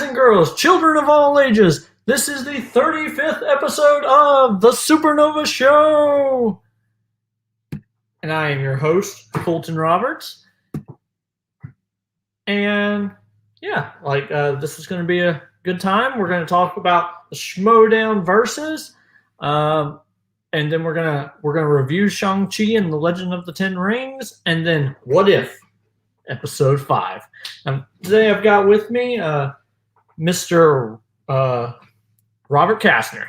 and girls, children of all ages, this is the 35th episode of the SuperNova Show. And I am your host, Colton Roberts. And yeah, this is going to be a good time. We're going to talk about the Schmoedown verses. And then we're gonna review Shang-Chi and the Legend of the Ten Rings, and then What If, episode 5. Today I've got with me Mr. Robert Kastner.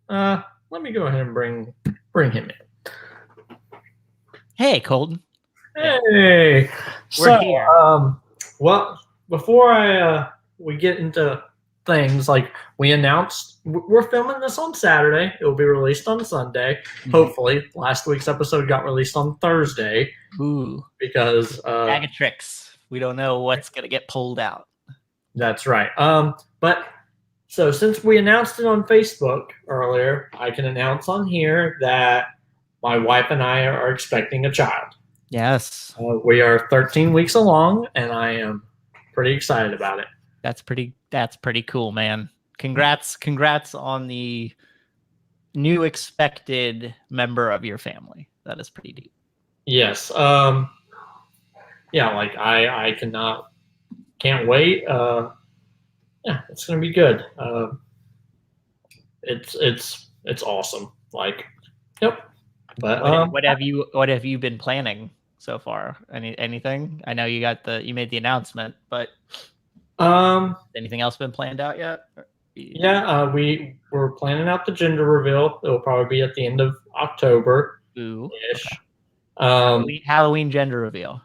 Let me go ahead and bring him in. Hey, Colton. Hey. We're here. Well, before we get into things, like we announced, we're filming this on Saturday. It will be released on Sunday. Mm-hmm. Hopefully, last week's episode got released on Thursday. Ooh, because bag of tricks. We don't know what's gonna get pulled out. That's right. But so since we announced it on Facebook earlier, I can announce on here that my wife and I are expecting a child. Yes, we are 13 weeks along, and I am pretty excited about it. That's pretty cool, man. Congrats on the new expected member of your family. That is pretty deep. Yes. Yeah, like I can't wait. Yeah, it's gonna be good. It's awesome. Like, yep. But what have you been planning so far? Anything? I know you made the announcement, but anything else been planned out yet? Yeah, we were planning out the gender reveal. It will probably be at the end of October. Ooh-ish. Okay. Halloween gender reveal.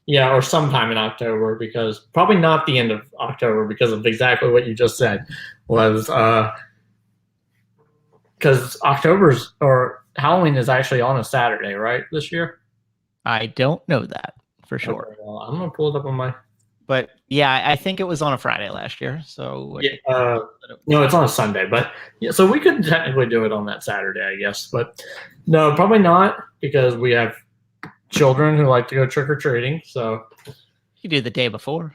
Yeah, or sometime in October, because probably not the end of October because of exactly what you just said. Was because Halloween is actually on a Saturday, right? This year. I don't know that for sure. Okay, well, I'm gonna pull it up on my. But yeah, I think it was on a Friday last year. So yeah, no, it's on a Sunday. But yeah, so we could technically do it on that Saturday, I guess. But no, probably not, because we have children who like to go trick or treating. So you could do the day before.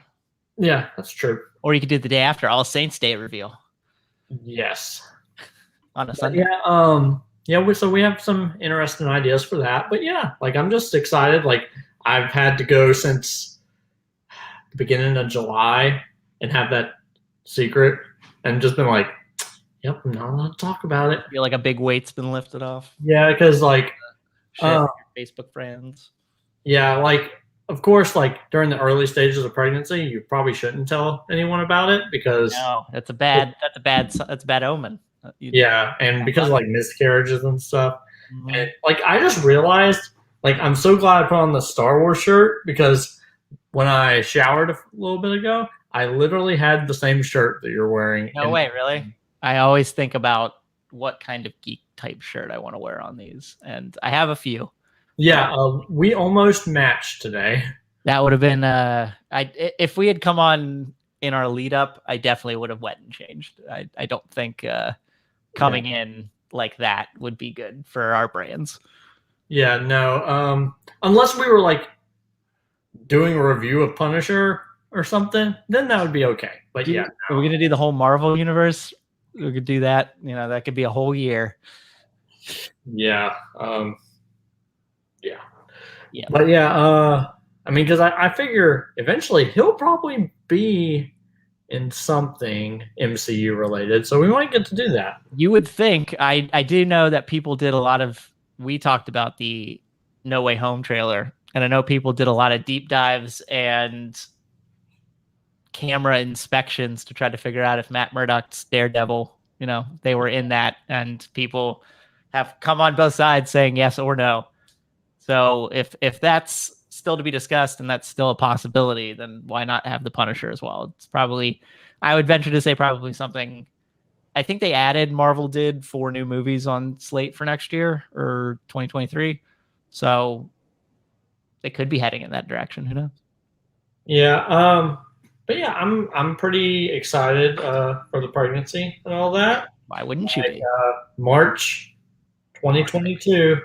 Yeah, that's true. Or you could do the day after, All Saints Day reveal. Yes, on a Sunday. Yeah, so we have some interesting ideas for that. But yeah, like I'm just excited. Like I've had to go since the beginning of July and have that secret, and just been like, yep, I'm not allowed to talk about it. I feel like a big weight's been lifted off. Yeah, because like your Facebook friends. Yeah, like of course, like during the early stages of pregnancy, you probably shouldn't tell anyone about it, because that's a bad omen. Yeah, and because of like miscarriages and stuff. Mm-hmm. And like I just realized, like I'm so glad I put on the Star Wars shirt, because when I showered a little bit ago, I literally had the same shirt that you're wearing. No way, really? I always think about what kind of geek type shirt I want to wear on these, and I have a few. Yeah, we almost matched today. That would have been if we had come on in our lead up, I definitely would have went and changed. I don't think coming in like that would be good for our brands. Yeah, no. Unless we were like doing a review of Punisher or something, then that would be okay. But yeah, are we gonna do the whole Marvel universe? We could do that. That could be a whole year. Yeah. Yeah. But yeah, I mean, because I figure eventually he'll probably be in something MCU related, so we might get to do that. You would think. I do know that people did a lot of. We talked about the No Way Home trailer, and I know people did a lot of deep dives and camera inspections to try to figure out if Matt Murdock's Daredevil, they were in that, and people have come on both sides saying yes or no. So if that's still to be discussed and that's still a possibility, then why not have the Punisher as well? It's probably, I would venture to say, probably something. I think they added, Marvel did, 4 new movies on slate for next year or 2023. So they could be heading in that direction. Who knows? Yeah. But yeah, I'm pretty excited for the pregnancy and all that. Why wouldn't you be? March 2022.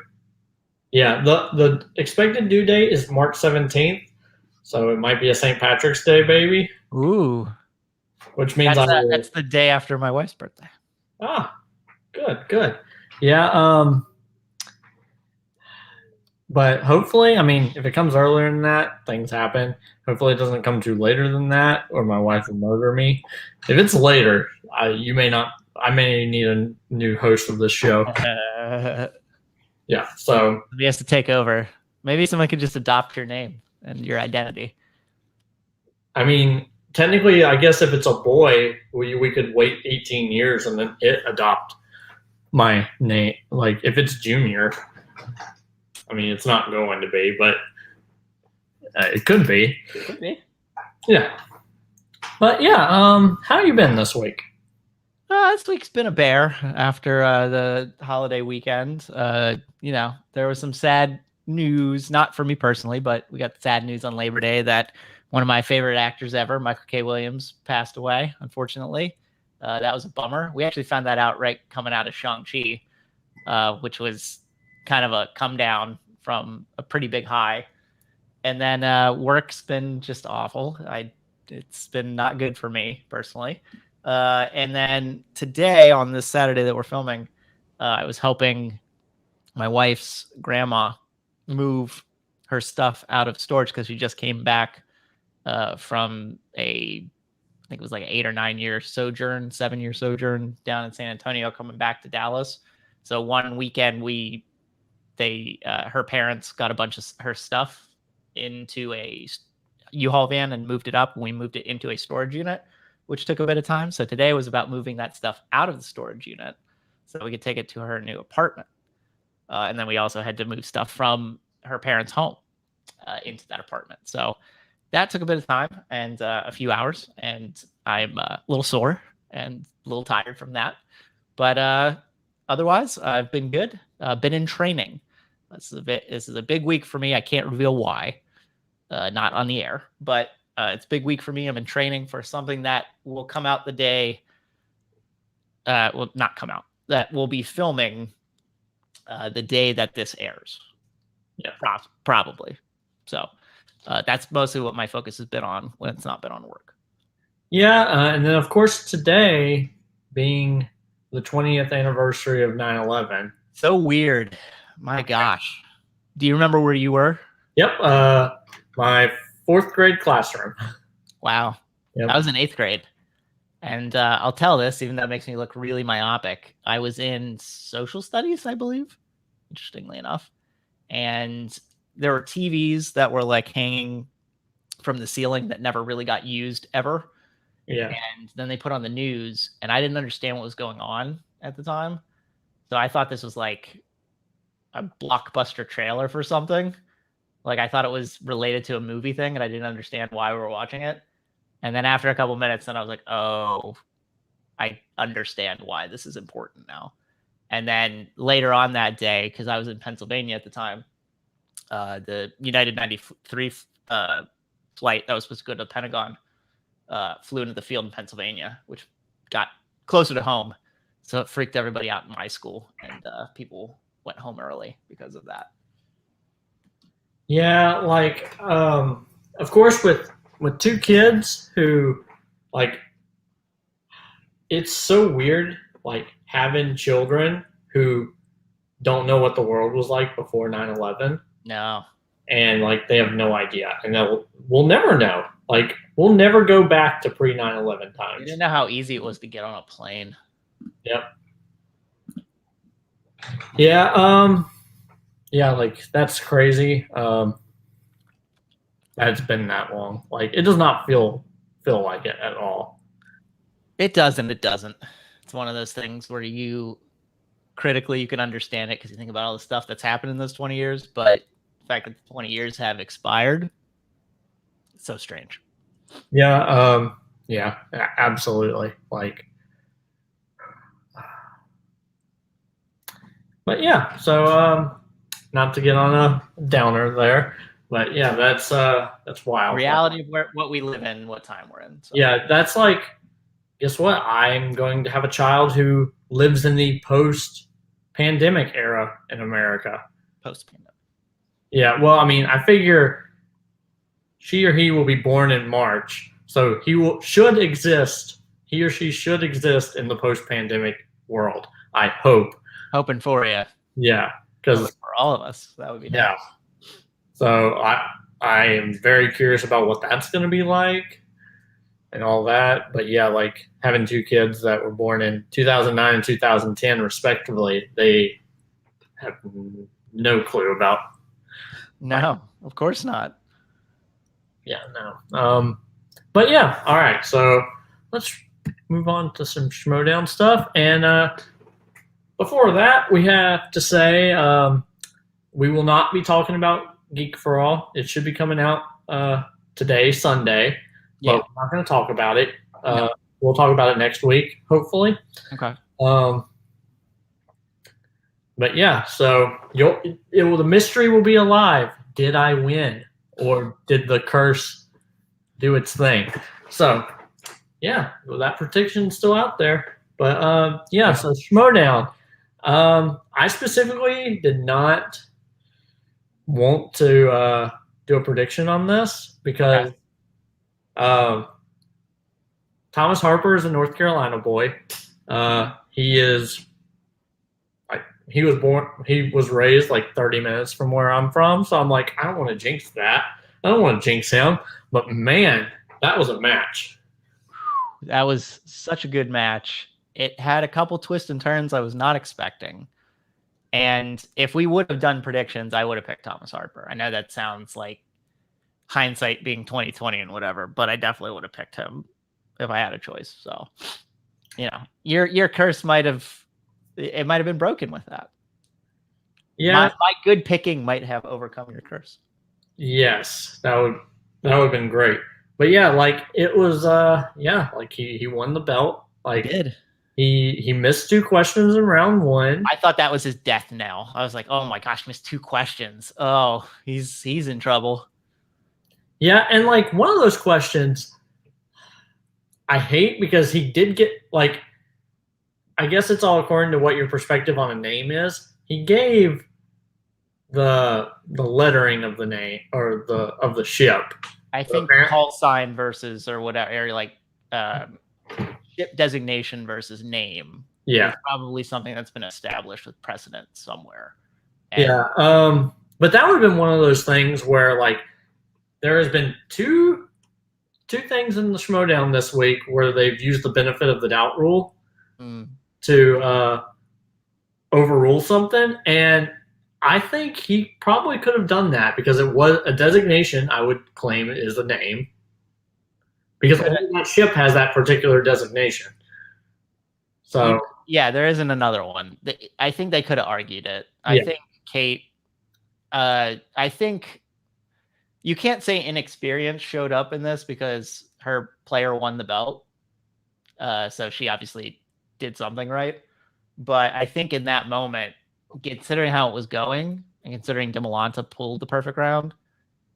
Yeah, the expected due date is March 17th, so it might be a St. Patrick's Day baby. Ooh. which means I will. That's the day after my wife's birthday. Ah, good. Yeah. But hopefully, I mean, if it comes earlier than that, things happen. Hopefully, it doesn't come too later than that, or my wife will murder me. If it's later, you may not. I may need a new host of this show. Yeah. So he has to take over. Maybe someone could just adopt your name and your identity. I mean, technically, I guess if it's a boy, we could wait 18 years and then it adopt my name. Like if it's Junior, I mean, it's not going to be, but it could be. Could be. Yeah. But yeah, how you been this week? This week's been a bear after the holiday weekend. There was some sad news, not for me personally, but we got sad news on Labor Day that one of my favorite actors ever, Michael K. Williams, passed away, unfortunately. That was a bummer. We actually found that out right coming out of Shang-Chi, which was kind of a come down from a pretty big high. And then work's been just awful. It's been not good for me personally. And then today, on this Saturday that we're filming, I was helping my wife's grandma move her stuff out of storage because she just came back from I think it was like an 8 or 9 year sojourn, 7-year sojourn down in San Antonio, coming back to Dallas. So one weekend her parents got a bunch of her stuff into a U-Haul van and moved it up. And we moved it into a storage unit, which took a bit of time. So today was about moving that stuff out of the storage unit so we could take it to her new apartment. And then we also had to move stuff from her parents' home into that apartment. So that took a bit of time and a few hours, and I'm a little sore and a little tired from that. But otherwise, I've been good. Been in training. This is a big week for me. I can't reveal why. Not on the air, but it's a big week for me. I'm in training for something that will come out the day. Will not come out. That will be filming the day that this airs. Yeah, probably. So that's mostly what my focus has been on when it's not been on work. Yeah, and then of course today being the 20th anniversary of 9/11. So weird. My gosh. Do you remember where you were? Yep, my 4th grade classroom. Wow. Yep. I was in 8th grade. And I'll tell this, even though it makes me look really myopic. I was in social studies, I believe, interestingly enough. And there were TVs that were like hanging from the ceiling that never really got used ever. Yeah. And then they put on the news, and I didn't understand what was going on at the time. So I thought this was like a blockbuster trailer for something. Like I thought it was related to a movie thing, and I didn't understand why we were watching it. And then after a couple minutes, then I was like, oh, I understand why this is important now. And then later on that day, because I was in Pennsylvania at the time, the United 93 flight that was supposed to go to the Pentagon flew into the field in Pennsylvania, which got closer to home. So it freaked everybody out in my school, and people went home early because of that. Yeah, like, of course, with 2 kids who, like, it's so weird, like, having children who don't know what the world was like before 9/11. No. And, like, they have no idea. And we'll never know. Like, we'll never go back to pre-9/11 times. You didn't know how easy it was to get on a plane. Yep. Yeah, yeah, like, that's crazy. It's been that long. Like, it does not feel like it at all. It doesn't. It's one of those things where you critically you can understand it because you think about all the stuff that's happened in those 20 years, but the fact that 20 years have expired, it's so strange. Yeah, yeah, absolutely. Like, but yeah, so not to get on a downer there, but yeah, that's wild. Reality of what we live in, what time we're in. So. Yeah, that's like, guess what? I'm going to have a child who lives in the post-pandemic era in America. Post-pandemic. Yeah, well, I mean, I figure she or he will be born in March, so he should exist he or she should exist in the post-pandemic world. I hope. Hoping for you. Yeah, because for all of us, that would be nice. Yeah. So I am very curious about what that's going to be like and all that. But yeah, like having two kids that were born in 2009 and 2010 respectively, they have no clue about. No, of course not. Yeah, no. But yeah, all right. So let's move on to some Schmoedown stuff. And before that, we have to say we will not be talking about Geek for All. It should be coming out today, Sunday. Yeah. But we're not going to talk about it. No. We'll talk about it next week, hopefully. Okay. But yeah, so the mystery will be alive. Did I win, or did the curse do its thing? So yeah, well, that prediction's still out there. But yeah, so Schmoedown. I specifically did not want to do a prediction on this because Thomas Harper is a North Carolina boy. He was raised like 30 minutes from where I'm from, so I'm like, I don't want to jinx that. I don't want to jinx him. But man, that was a match. That was such a good match. It had a couple twists and turns I was not expecting. And if we would have done predictions, I would have picked Thomas Harper. I know that sounds like hindsight being 2020 and whatever, but I definitely would have picked him if I had a choice. So, you know, your curse might have been broken with that. Yeah, my good picking might have overcome your curse. Yes, that would have been great. But yeah, like it was like he won the belt. Like he did. He missed 2 questions in round 1. I thought that was his death knell. I was like, oh my gosh, missed 2 questions. Oh, he's in trouble. Yeah, and like one of those questions I hate because he did get like, I guess it's all according to what your perspective on a name is. He gave the lettering of the name or of the ship. I think call sign versus or whatever, or like ship designation versus name. Yeah, is probably something that's been established with precedent somewhere. And but that would have been one of those things where like there has been two things in the Schmoedown this week where they've used the benefit of the doubt rule to overrule something, and I think he probably could have done that because it was a designation. I would claim it is the name because only that ship has that particular designation. So yeah, there isn't another one. I think they could have argued it. I think Kate. I think you can't say inexperience showed up in this because her player won the belt. So she obviously did something right. But I think in that moment, considering how it was going and considering Demolanta pulled the perfect round,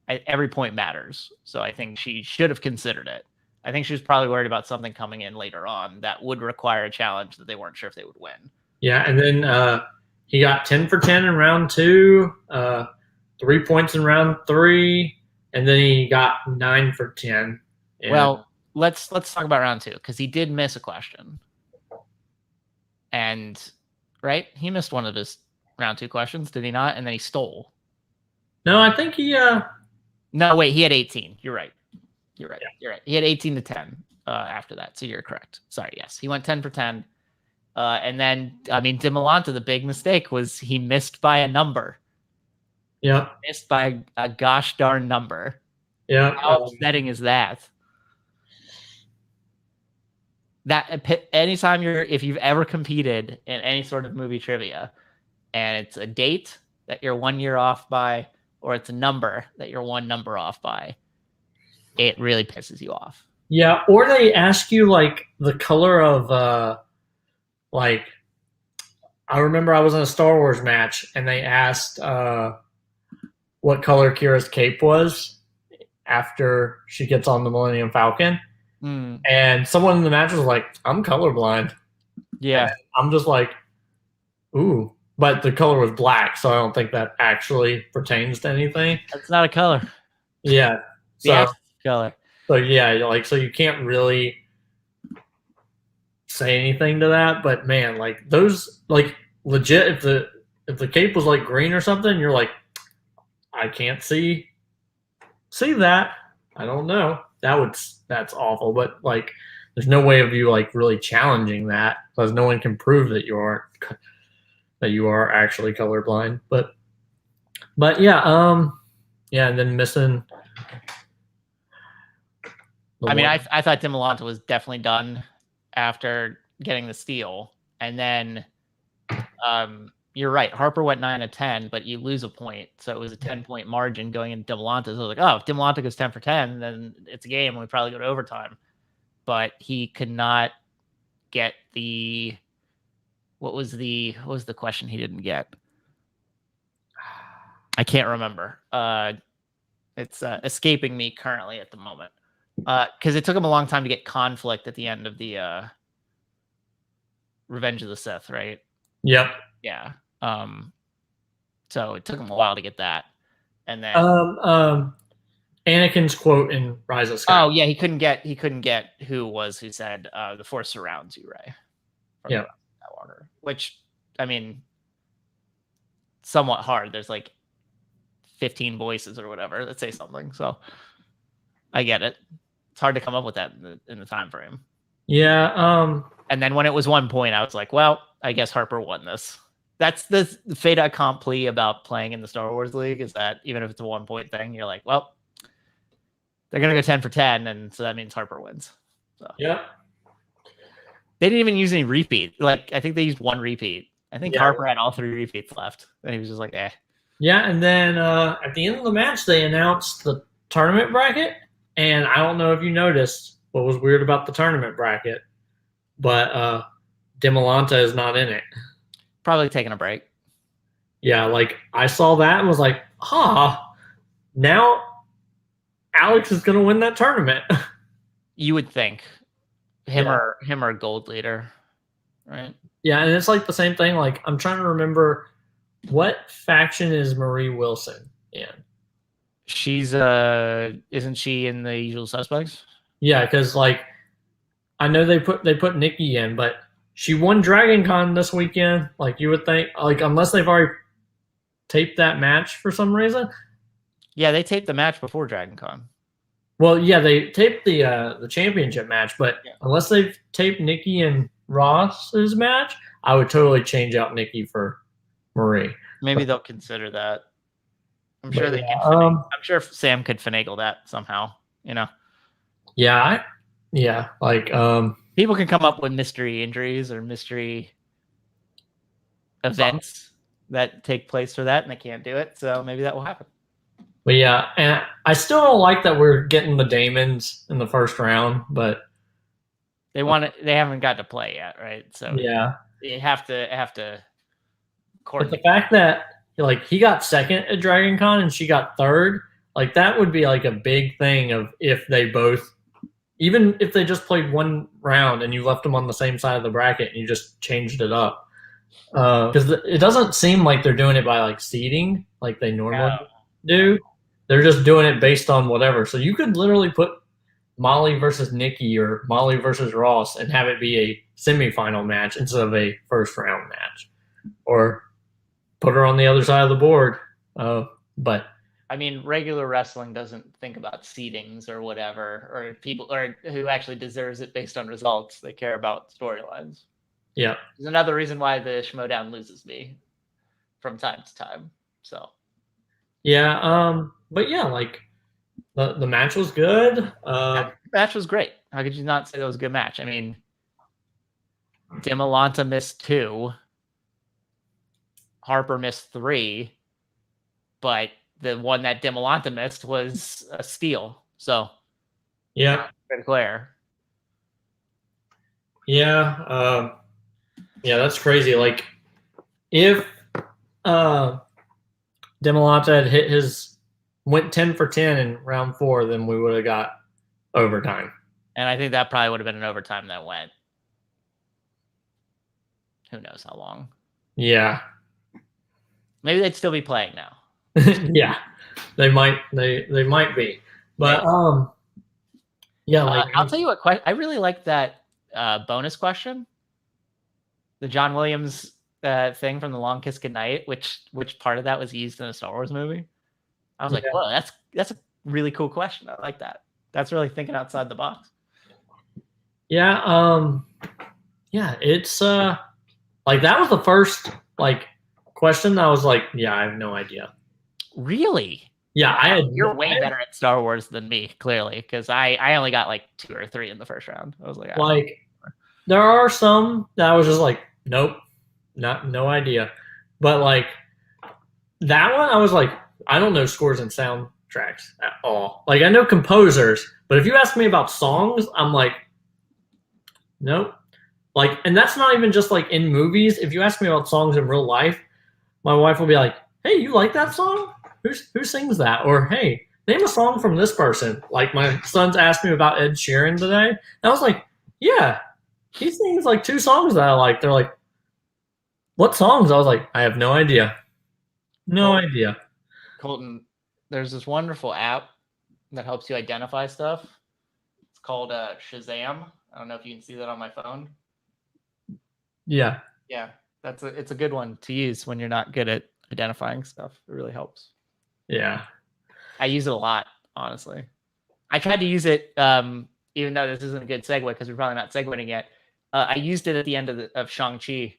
every point matters. So I think she should have considered it. I think she was probably worried about something coming in later on that would require a challenge that they weren't sure if they would win. Yeah, and then he got 10 for 10 in round 2, 3 points in round 3, and then he got 9 for 10. Well, let's talk about round 2 because he did miss a question. And right, he missed one of his round 2 questions, did he not? And then he stole. No, I think he. No, wait, he had 18. You're right. You're right. He had 18 to 10 after that. So you're correct. Sorry. Yes, he went 10 for 10. And then, I mean, Demolanta, the big mistake was he missed by a number. Yeah. Missed by a gosh darn number. Yeah. How upsetting is that? That anytime if you've ever competed in any sort of movie trivia and it's a date that you're 1 year off by, or it's a number that you're 1 number off by, it really pisses you off. Yeah, or they ask you like the color of like I remember I was in a Star Wars match and they asked what color Kira's cape was after she gets on the Millennium Falcon. And someone in the match was like, I'm colorblind. Yeah. And I'm just like, ooh. But the color was black, so I don't think that actually pertains to anything. That's not a color. Yeah. So color. So yeah, like so you can't really say anything to that, but man, like those, like legit, if the cape was like green or something, you're like, I can't see that. I don't know. That's awful, but like, there's no way of you like really challenging that because no one can prove that you are actually colorblind. But yeah, yeah, and then missing. I mean, I thought Demolanta was definitely done after getting the steal, and then you're right. Harper went 9 of 10, but you lose a point, so it was a 10-point margin going into Demolanta. So I was like, oh, if Demolanta goes 10 for 10, then it's a game. We probably go to overtime. But he could not get the what was the question he didn't get? I can't remember. It's escaping me currently at the moment. Because it took him a long time to get conflict at the end of the Revenge of the Sith, right? Yep. Yeah. So it took him a while to get that, and then Anakin's quote in Rise of Skywalker. Oh yeah, he couldn't get who said the Force surrounds you, Rey. Yeah. Skywalker, which I mean, somewhat hard. There's like 15 voices or whatever that say something, so I get it. It's hard to come up with that in the time frame. Yeah. And then when it was 1 point, I was like, well, I guess Harper won this. That's the fait accompli about playing in the Star Wars League, is that even if it's a 1 point thing, you're like, well, they're going to go 10 for 10, and so that means Harper wins. So. Yeah. They didn't even use any repeat. Like, I think they used one repeat. I think Harper had all 3 repeats left, and he was just like, eh. Yeah, and then at the end of the match, they announced the tournament bracket, and I don't know if you noticed what was weird about the tournament bracket, but Demolanta is not in it. Probably taking a break. Yeah, like I saw that and was like, now Alex is going to win that tournament. You would think him or Gold Leader, right? Yeah, and it's like the same thing. Like I'm trying to remember, what faction is Marie Wilson in? She's isn't she in the Usual Suspects? Yeah, because like I know they put Nikki in, but she won Dragon Con this weekend. Like you would think, like unless they've already taped that match for some reason. Yeah, they taped the match before Dragon Con. Well, yeah, they taped the championship match, but unless they've taped Nikki and Ross's match, I would totally change out Nikki for Marie. Maybe they'll consider that. I'm sure they can. I'm sure Sam could finagle that somehow. You know. Yeah, like people can come up with mystery injuries or mystery events that take place for that, and they can't do it. So maybe that will happen. But yeah, and I still don't like that we're getting the Damons in the first round, but they haven't got to play yet, right? So yeah, you have to But the fact that like he got second at Dragon Con and she got third, like that would be like a big thing of if they both, even if they just played one round and you left them on the same side of the bracket and you just changed it up. Because it doesn't seem like they're doing it by like seeding like they normally do. They're just doing it based on whatever. So you could literally put Molly versus Nikki or Molly versus Ross and have it be a semifinal match instead of a first round match. Or put her on the other side of the board. But I mean, regular wrestling doesn't think about seedings or whatever, or people or who actually deserves it based on results. They care about storylines. Yeah. There's another reason why the Schmoedown loses me from time to time. So yeah, but yeah, like the match was good. The match was great. How could you not say that was a good match? I mean, Demolanta missed 2. Harper missed 3, but the one that Demolanta missed was a steal. So, yeah, Claire. Yeah, that's crazy. Like, if Demolanta had went 10 for 10 in round 4, then we would have got overtime. And I think that probably would have been an overtime that went. Who knows how long? Yeah. Maybe they'd still be playing now. Yeah, they might. They might be, but yeah. Like I'll tell you what. I really like that bonus question, the John Williams thing from The Long Kiss Goodnight, which part of that was used in a Star Wars movie? I was like, whoa, that's a really cool question. I like that. That's really thinking outside the box. Yeah, yeah, it's like that was the first like question that I was like, yeah, I have no idea. Really? Yeah, You're way better at Star Wars than me, clearly, because I only got like 2 or 3 in the first round. I was like, there are some that I was just like, nope, no idea. But like that one, I was like, I don't know scores and soundtracks at all. Like I know composers, but if you ask me about songs, I'm like, nope. Like, and that's not even just like in movies. If you ask me about songs in real life, my wife will be like, "Hey, you like that song? Who sings that?" Or, "Hey, name a song from this person." Like my sons asked me about Ed Sheeran today, and I was like, "Yeah, he sings like 2 songs that I like." They're like, "What songs?" I was like, "I have no idea, no idea." Colton, there's this wonderful app that helps you identify stuff. It's called Shazam. I don't know if you can see that on my phone. Yeah, yeah, it's a good one to use when you're not good at identifying stuff. It really helps. Yeah, I use it a lot, honestly. I tried to use it, even though this isn't a good segue because we're probably not segueing yet. I used it at the end of Shang-Chi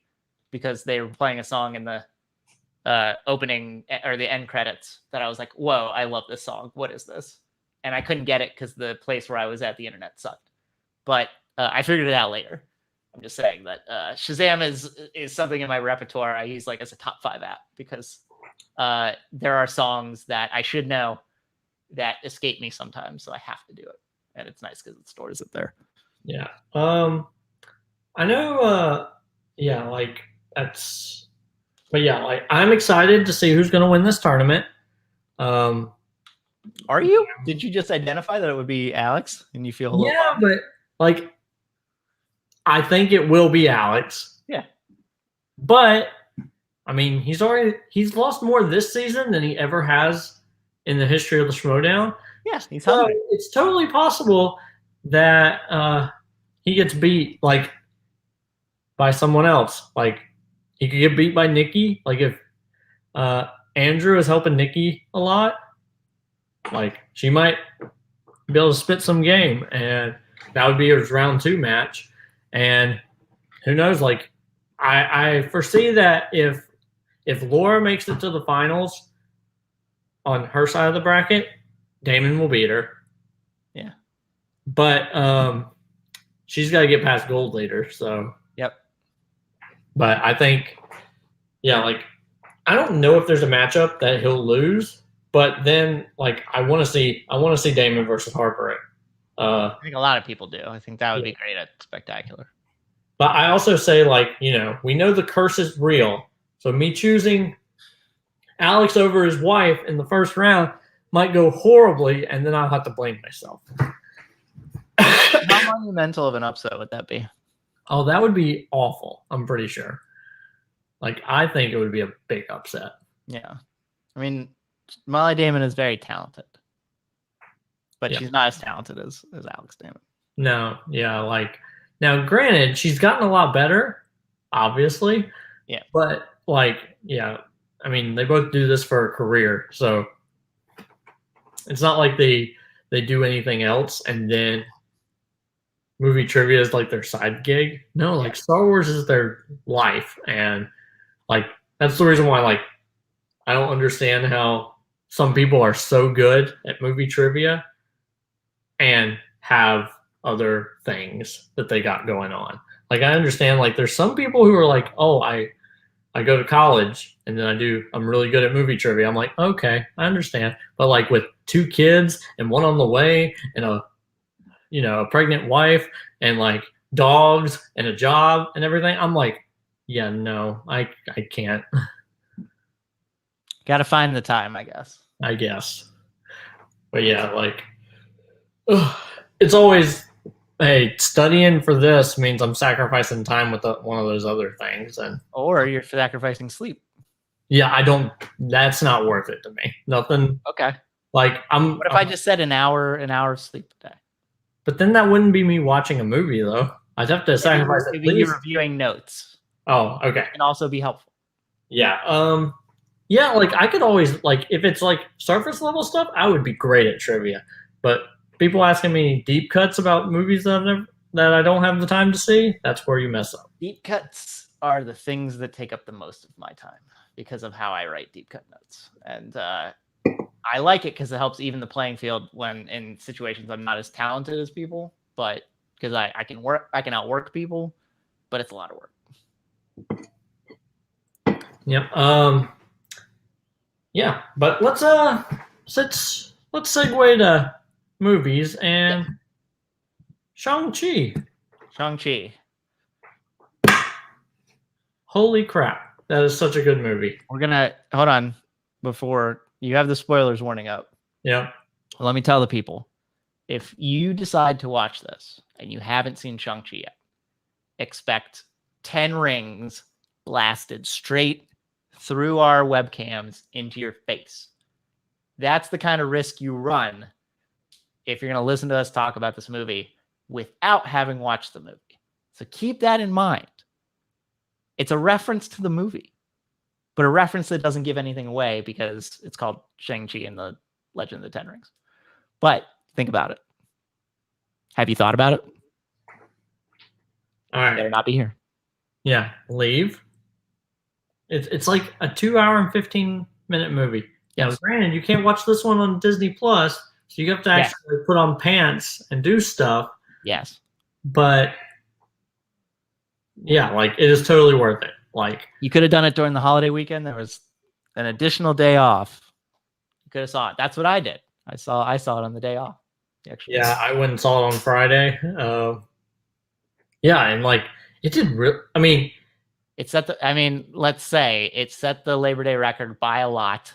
because they were playing a song in the opening or the end credits that I was like, whoa, I love this song. What is this? And I couldn't get it because the place where I was at, the internet sucked. But I figured it out later. I'm just saying that Shazam is something in my repertoire I use like as a top 5 app because there are songs that I should know that escape me sometimes, so I have to do it, and it's nice because it stores it there. Yeah. I know. Yeah, like that's. But yeah, like I'm excited to see who's going to win this tournament. Are you? Did you just identify that it would be Alex, and you feel a little? Yeah, but like I think it will be Alex. Yeah. But I mean, he's lost more this season than he ever has in the history of the Schmoedown. Yeah, he's so hungry. It's totally possible that he gets beat like by someone else. Like he could get beat by Nikki. Like if Andrew is helping Nikki a lot, like she might be able to spit some game, and that would be his round 2 match. And who knows? Like I foresee that if Laura makes it to the finals on her side of the bracket, Damon will beat her. Yeah. But she's got to get past Gold Leader. So. Yep. But I think, yeah, like I don't know if there's a matchup that he'll lose, but then like I want to see Damon versus Harper. I think a lot of people do. I think that would be great at Spectacular. But I also say, like, we know the curse is real. So me choosing Alex over his wife in the first round might go horribly, and then I'll have to blame myself. How monumental of an upset would that be? Oh, that would be awful. I'm pretty sure. Like, I think it would be a big upset. Yeah. I mean, Molly Damon is very talented. But she's not as talented as Alex Damon. No, yeah, like now granted, she's gotten a lot better, obviously. Yeah. But like, yeah, I mean, they both do this for a career, so it's not like they do anything else and then movie trivia is like their side gig. No, like Star Wars is their life, and like that's the reason why like I don't understand how some people are so good at movie trivia and have other things that they got going on. Like I understand like there's some people who are like, oh, I go to college and then I'm really good at movie trivia. I'm like, okay, I understand. But like with 2 kids and one on the way and a pregnant wife and like dogs and a job and everything, I'm like, yeah, no, I can't. Got to find the time, I guess. But yeah, like it's always, hey, studying for this means I'm sacrificing time with one of those other things, or you're sacrificing sleep. Yeah, that's not worth it to me. Nothing. Okay. Like What if I just said an hour of sleep a day? But then that wouldn't be me watching a movie though. I'd have to sacrifice at It'd be you least. reviewing notes. Oh, okay. It can also be helpful. Yeah. Yeah, like I could always like if it's like surface level stuff, I would be great at trivia. But people asking me deep cuts about movies that I don't have the time to see, that's where you mess up. Deep cuts are the things that take up the most of my time because of how I write deep cut notes. And I like it because it helps even the playing field when in situations I'm not as talented as people, but because I can outwork people, but it's a lot of work. Yep. Yeah, but let's segue to movies and Shang-Chi. Shang-Chi. Holy crap. That is such a good movie. We're gonna hold on before you have the spoilers warning up. Yep. Let me tell the people. If you decide to watch this and you haven't seen Shang-Chi yet, expect 10 rings blasted straight through our webcams into your face. That's the kind of risk you run if you're going to listen to us talk about this movie without having watched the movie. So keep that in mind. It's a reference to the movie, but a reference that doesn't give anything away because it's called Shang-Chi and the Legend of the Ten Rings. But think about it. Have you thought about it? All right. Better not be here. Yeah, leave. It's like a 2 hour and 15-minute movie. Yes. Now, granted, you can't watch this one on Disney Plus, so you have to actually put on pants and do stuff. Yes. But yeah, like it is totally worth it. Like you could have done it during the holiday weekend. There was an additional day off. You could have saw it. That's what I did. I saw it on the day off. Actually. Yeah, I went and saw it on Friday. Yeah, and like it did. I mean, it set the. I mean, let's say it set the Labor Day record by a lot.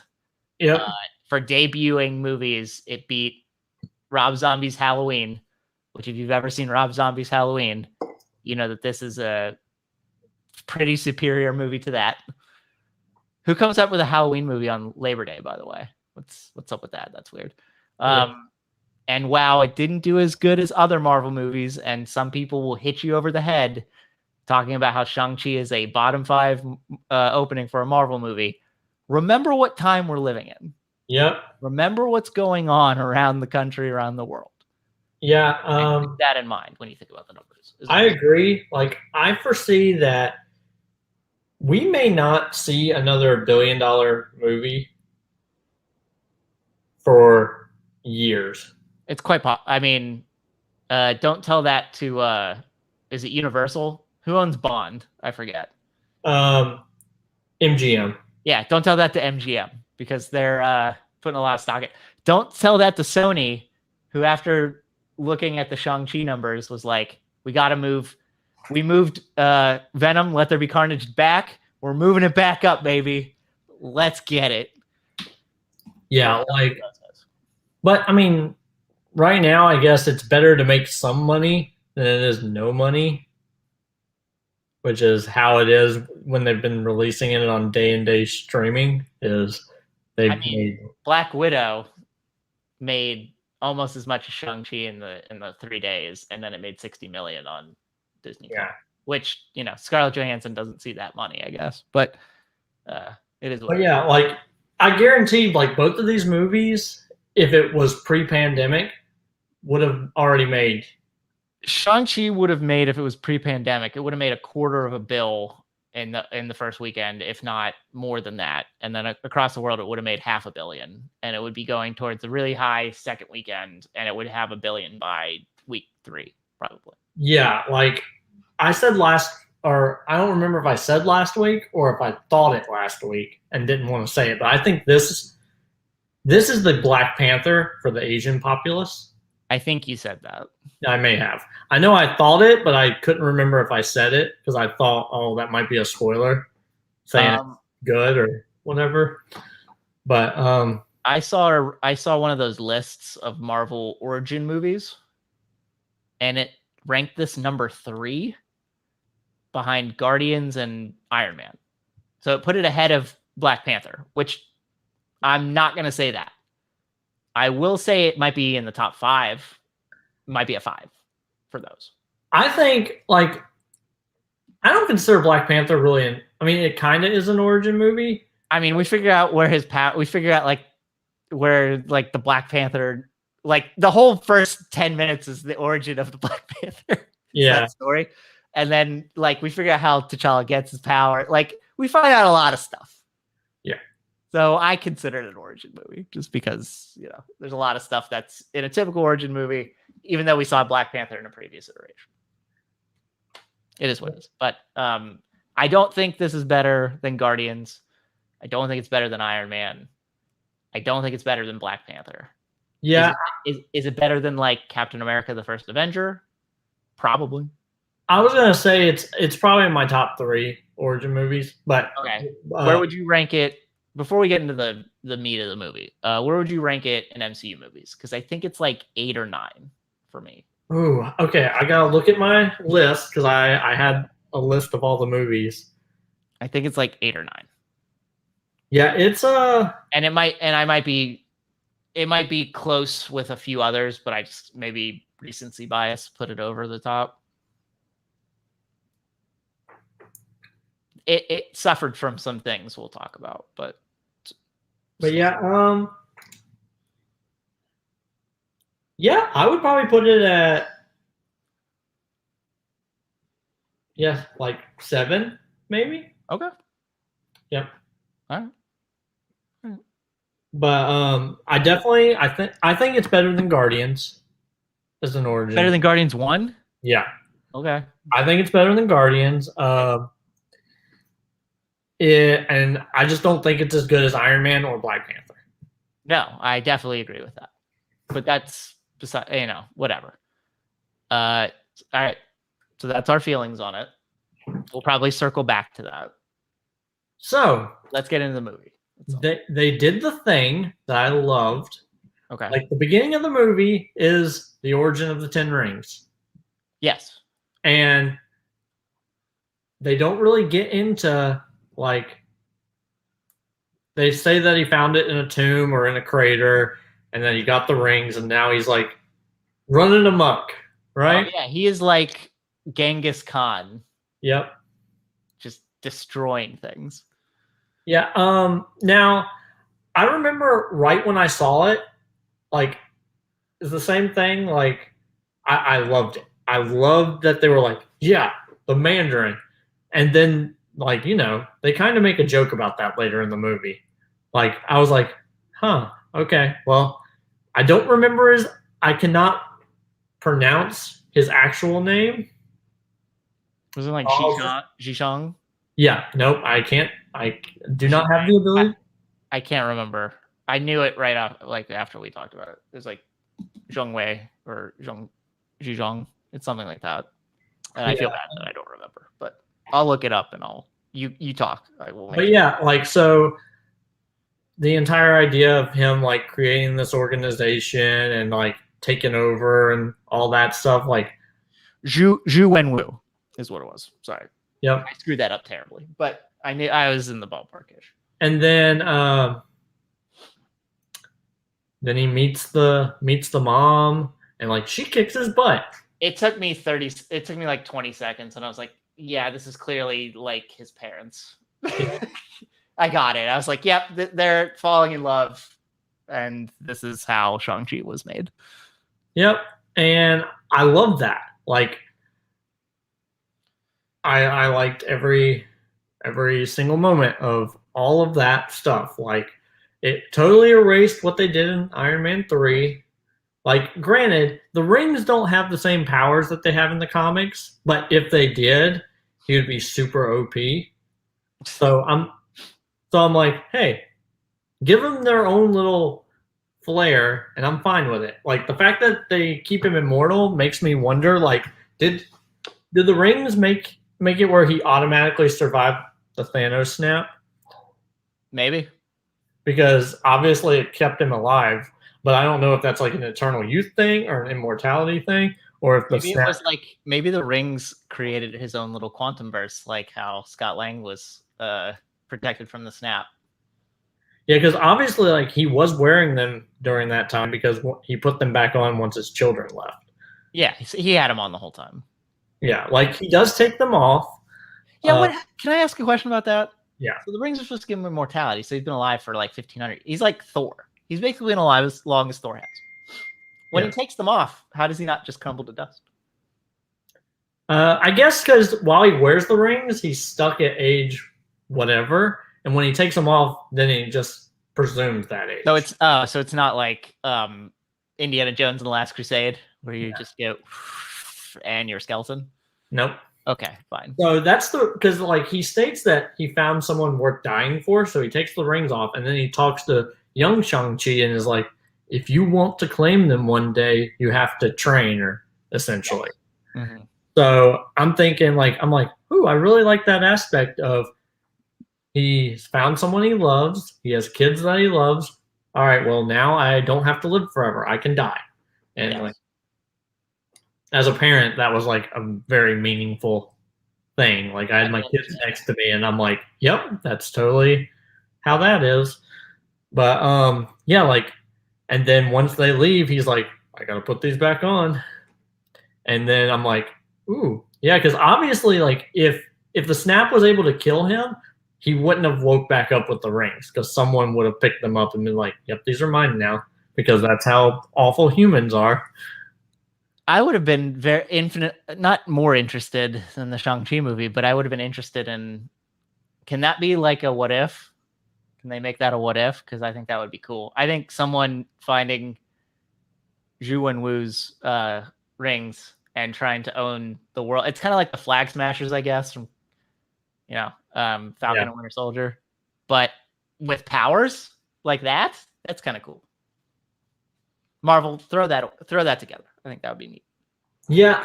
Yeah. For debuting movies, it beat Rob Zombie's Halloween, which if you've ever seen Rob Zombie's Halloween, you know that this is a pretty superior movie to that. Who comes up with a Halloween movie on Labor Day, by the way? What's up with that? That's weird. And wow, it didn't do as good as other Marvel movies, and some people will hit you over the head talking about how Shang-Chi is a bottom 5 opening for a Marvel movie. Remember what time we're living in. Yep. Remember what's going on around the country, around the world. Yeah. Keep that in mind when you think about the numbers. I agree. Like, I foresee that we may not see another $1 billion movie for years. It's quite I mean, don't tell that to is it Universal? Who owns Bond? I forget. MGM. Yeah, don't tell that to MGM because they're putting a lot of stock in. Don't tell that to Sony, who after looking at the Shang-Chi numbers was like, we got to move. We moved Venom, Let There Be Carnage back. We're moving it back up, baby. Let's get it. Yeah, like, but I mean, right now, I guess it's better to make some money than it is no money, which is how it is when they've been releasing it on day-and-day streaming. Black Widow made almost as much as Shang-Chi in the 3 days, and then it made $60 million on Disney. Yeah. Which, you know, Scarlett Johansson doesn't see that money, I guess. But it is what it is. Yeah, like I guarantee like both of these movies, if it was pre-pandemic, would have already made. Shang-Chi would have made, if it was pre-pandemic, it would have made $250 million in the first weekend, if not more than that. And then across the world, it would have made $500 million. And it would be going towards the really high second weekend, and it would have $1 billion by week 3, probably. Yeah, like I said I don't remember if I said last week or if I thought it last week and didn't want to say it, but I think this is the Black Panther for the Asian populace. I think you said that. I may have. I know I thought it, but I couldn't remember if I said it because I thought, oh, that might be a spoiler saying it's good or whatever. But I saw one of those lists of Marvel origin movies, and it ranked this number 3 behind Guardians and Iron Man. So it put it ahead of Black Panther, which I'm not going to say that. I will say it might be in the top 5. It might be a 5 for those. I think like I don't consider Black Panther really an. I mean, it kind of is an origin movie. I mean, we figure out where his power. We figure out like where like the Black Panther, like the whole first 10 minutes is the origin of the Black Panther. Yeah, that story, and then like we figure out how T'Challa gets his power. Like we find out a lot of stuff. Yeah. So I consider it an origin movie just because, you know, there's a lot of stuff that's in a typical origin movie, even though we saw Black Panther in a previous iteration. It is what it is. But I don't think this is better than Guardians. I don't think it's better than Iron Man. I don't think it's better than Black Panther. Yeah. Is it better than like Captain America: The First Avenger? Probably. I was gonna say it's probably in my top 3 origin movies, but okay. Where would you rank it before we get into the meat of the movie? Where would you rank it in MCU movies? Because I think it's like 8 or 9 for me. Ooh, okay. I gotta look at my list because I had a list of all the movies. I think it's like 8 or 9. Yeah, it's and it might be close with a few others, but I just maybe recency bias put it over the top. It suffered from some things we'll talk about, but yeah, yeah, I would probably put it at like 7, maybe. Okay. Yep. All right. But I think it's better than Guardians as an origin. Better than Guardians 1? Yeah. Okay. I think it's better than Guardians. And I just don't think it's as good as Iron Man or Black Panther. No, I definitely agree with that. But that's beside, you know, whatever. All right. So that's our feelings on it. We'll probably circle back to that. So let's get into the movie. They did the thing that I loved. Okay. Like the beginning of the movie is the origin of the 10 rings. Yes. And they don't really get into like they say that he found it in a tomb or in a crater and then he got the rings and now he's like running amok, right? Oh, yeah, he is like Genghis Khan. Yep. Just destroying things. Yeah. Now I remember right when I saw it, like it's the same thing. Like I loved it. I loved that they were like, yeah, the Mandarin. And then like, you know, they kind of make a joke about that later in the movie. Like I was like, huh, okay. Well, I don't remember I cannot pronounce his actual name. Was it like Zhishang? Yeah, nope, I can't. I do not have the ability. I can't remember. I knew it right after we talked about it. It was like Zhongwei or Zhizhong. It's something like that. And I feel bad that I don't remember, but I'll look it up and you talk. I will. But yeah, like so the entire idea of him like creating this organization and like taking over and all that stuff, like Zhu Wenwu is what it was. Sorry. Yep. I screwed that up terribly, but I knew I was in the ballpark-ish. And then he meets the mom and like she kicks his butt. It took me like 20 seconds and I was like, yeah, this is clearly like his parents. I got it. I was like, yep, they're falling in love and this is how Shang-Chi was made. Yep. And I love that. Like I liked every single moment of all of that stuff. Like it totally erased what they did in Iron Man 3. Like, granted, the rings don't have the same powers that they have in the comics, but if they did, he would be super OP. So I'm like, hey, give them their own little flair, and I'm fine with it. Like the fact that they keep him immortal makes me wonder, like, did the rings make it where he automatically survived the Thanos snap? Maybe. Because obviously it kept him alive. But I don't know if that's like an eternal youth thing or an immortality thing, or if maybe it was like maybe the rings created his own little quantum burst, like how Scott Lang was protected from the snap. Yeah, because obviously, like he was wearing them during that time because he put them back on once his children left. Yeah, he had them on the whole time. Yeah, like he does take them off. Yeah, what can I ask a question about that? Yeah. So the rings are supposed to give him immortality, so he's been alive for like 1500. He's like Thor. He's basically been alive as long as Thor has. When he takes them off, how does he not just crumble to dust? I guess because while he wears the rings, he's stuck at age whatever, and when he takes them off, then he just presumes that age. So it's not like Indiana Jones and the Last Crusade, where you just go and you're a skeleton. Nope. Okay, fine. So that's because like he states that he found someone worth dying for, so he takes the rings off, and then he talks to young Shang-Chi and is like, if you want to claim them one day, you have to train, or essentially. Yes. Mm-hmm. So I'm thinking I'm like, ooh, I really like that aspect of he's found someone he loves, he has kids that he loves. All right, well now I don't have to live forever. I can die. And like as a parent, that was like a very meaningful thing. Like I had my kids next to me and I'm like, yep, that's totally how that is. But yeah, like and then once they leave, he's like, I gotta put these back on. And then I'm like, ooh, yeah, because obviously, like if the snap was able to kill him, he wouldn't have woke back up with the rings because someone would have picked them up and been like, yep, these are mine now, because that's how awful humans are. I would have been not more interested than the Shang-Chi movie, but I would have been interested in, can that be like a what if? Can they make that a what if? Because I think that would be cool. I think someone finding Zhu Wenwu's rings and trying to own the world. It's kind of like the Flag Smashers, I guess, from Falcon and Winter Soldier, but with powers like that. That's kind of cool. Marvel, throw that together. I think that would be neat. Yeah.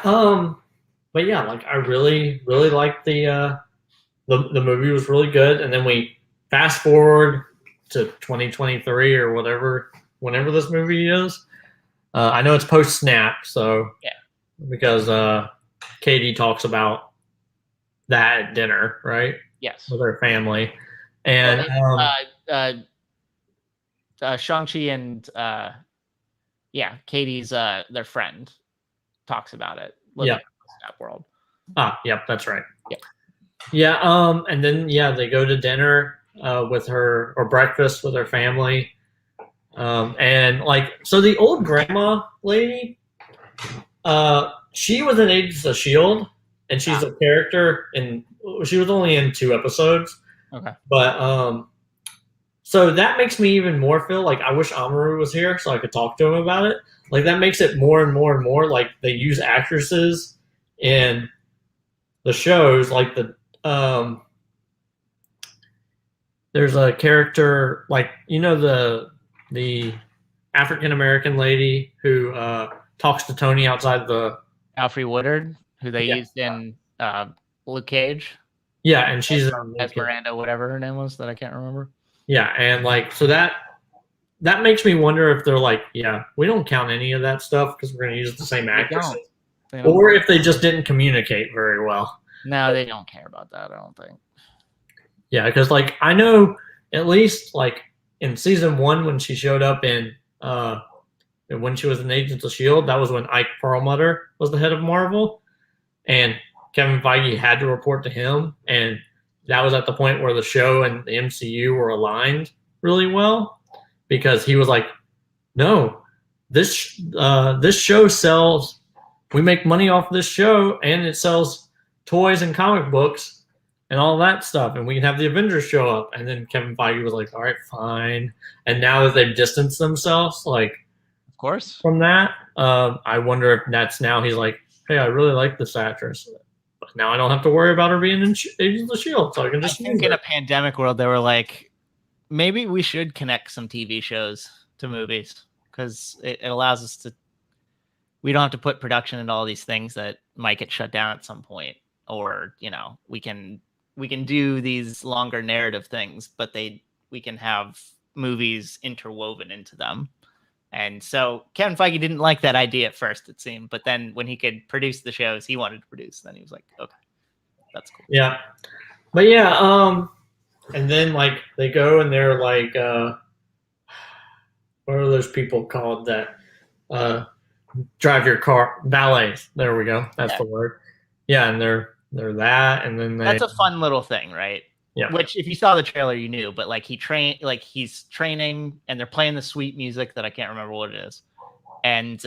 But yeah, like I really liked the movie was really good, and then we fast forward to 2023 or whenever this movie is. I know it's post snap, so yeah, because Katie talks about that at dinner, right? Yes, with her family, and Shang-Chi and Katie's their friend talks about it. Living in the snap world. Yep, that's right. Yep. Yeah, and then they go to dinner with her or breakfast with her family. And like so the old grandma lady, she was in Agents of Shield, and she's a character and she was only in 2 episodes. Okay. But so that makes me even more feel like I wish Amaru was here so I could talk to him about it. Like that makes it more and more and more like they use actresses in the shows, like there's a character like the African American lady who talks to Tony outside the Alfre Woodard, who they used in Luke Cage. Yeah, and she's Esmeralda, whatever her name was that I can't remember. Yeah, and like so that makes me wonder if they're like, yeah, we don't count any of that stuff because we're going to use the same actresses, or if they just didn't communicate very well. No, they don't care about that, I don't think. Yeah, because like I know at least like in season 1 when she showed up in when she was in Agents of Shield, that was when Ike Perlmutter was the head of Marvel, and Kevin Feige had to report to him, and that was at the point where the show and the MCU were aligned really well, because he was like, no, this show sells, we make money off this show, and it sells toys and comic books and all that stuff, and we can have the Avengers show up. And then Kevin Feige was like, all right, fine. And now that they've distanced themselves, like, of course, from that, I wonder if that's now he's like, hey, I really like this actress, but now I don't have to worry about her being in Agents of S.H.I.E.L.D., so I can just in a pandemic world, they were like, maybe we should connect some TV shows to movies, because it allows us to, we don't have to put production into all these things that might get shut down at some point, or we can do these longer narrative things, but we can have movies interwoven into them. And so Kevin Feige didn't like that idea at first, it seemed, but then when he could produce the shows he wanted to produce, then he was like, okay, that's cool. Yeah, but yeah, and then like they go and they're like, what are those people called that drive your car? Valets. There we go. That's the word. Yeah, and they're that, and then That's a fun little thing, right? yeah. Which, if you saw the trailer, you knew. But like he's training, and they're playing the sweet music that I can't remember what it is. And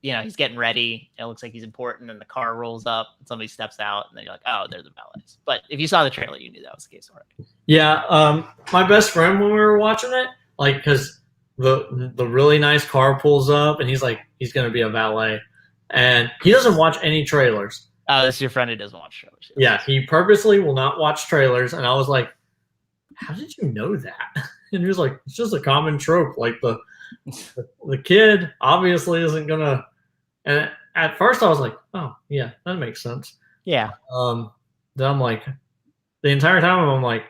he's getting ready. It looks like he's important, and the car rolls up, and somebody steps out, and then you're like, oh, they're the valets. But if you saw the trailer, you knew that was the case already. Yeah, my best friend when we were watching it, like, because the really nice car pulls up, and he's like, he's gonna be a valet, and he doesn't watch any trailers. Oh, this is your friend who doesn't watch trailers. Yeah, he purposely will not watch trailers, and I was like, how did you know that? And he was like, it's just a common trope. Like the kid obviously isn't gonna. And at first, I was like, oh yeah, that makes sense. Yeah. Then I'm like, the entire time I'm like,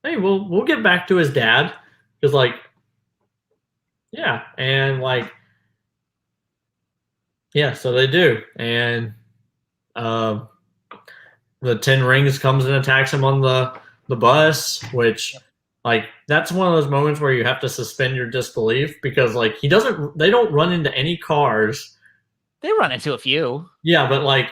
hey, we'll get back to his dad, because like, yeah, and like, yeah, so they do, and the 10 Rings comes and attacks him on the bus, which like that's one of those moments where you have to suspend your disbelief, because like they don't run into any cars. They run into a few. Yeah, but like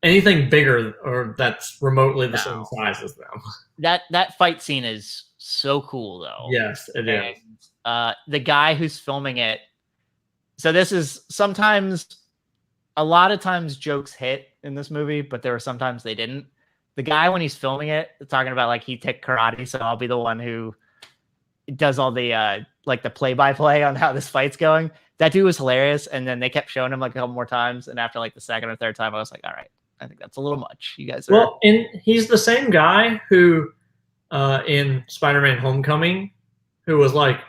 anything bigger or that's remotely the same size as them. That fight scene is so cool though. Yes, it is. The guy who's filming it. So this is a lot of times jokes hit in this movie, but there were sometimes they didn't. The guy, when he's filming it, talking about like he took karate, so I'll be the one who does all the like the play-by-play on how this fight's going. That dude was hilarious, and then they kept showing him like a couple more times, and after like the second or third time, I was like, all right, I think that's a little much. You guys are... Well, and he's the same guy who in Spider-Man Homecoming, who was like,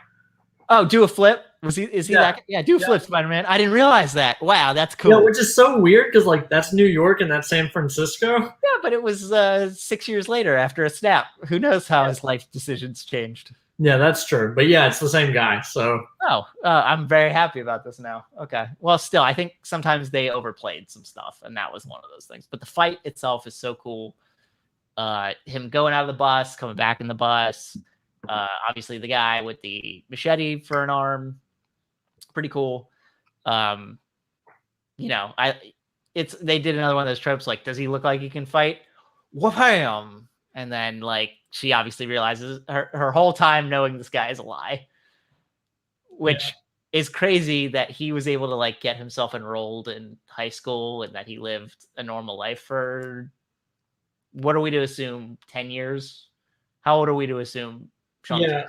oh, do a flip. Is he that? Yeah, do a flip, Spider-Man. I didn't realize that. Wow, that's cool. Yeah, which is so weird, because like that's New York and that's San Francisco. Yeah, but it was 6 years later after a snap. Who knows how his life decisions changed? Yeah, that's true. But yeah, it's the same guy. So I'm very happy about this now. Okay. Well, still, I think sometimes they overplayed some stuff, and that was one of those things. But the fight itself is so cool. Him going out of the bus, coming back in the bus. Obviously, the guy with the machete for an arm, pretty cool. They did another one of those tropes. Like, does he look like he can fight? Wham! And then like she obviously realizes her whole time knowing this guy is a lie, which is crazy that he was able to like get himself enrolled in high school and that he lived a normal life for, what are we to assume, 10 years? How old are we to assume? Shang-Chi? Yeah,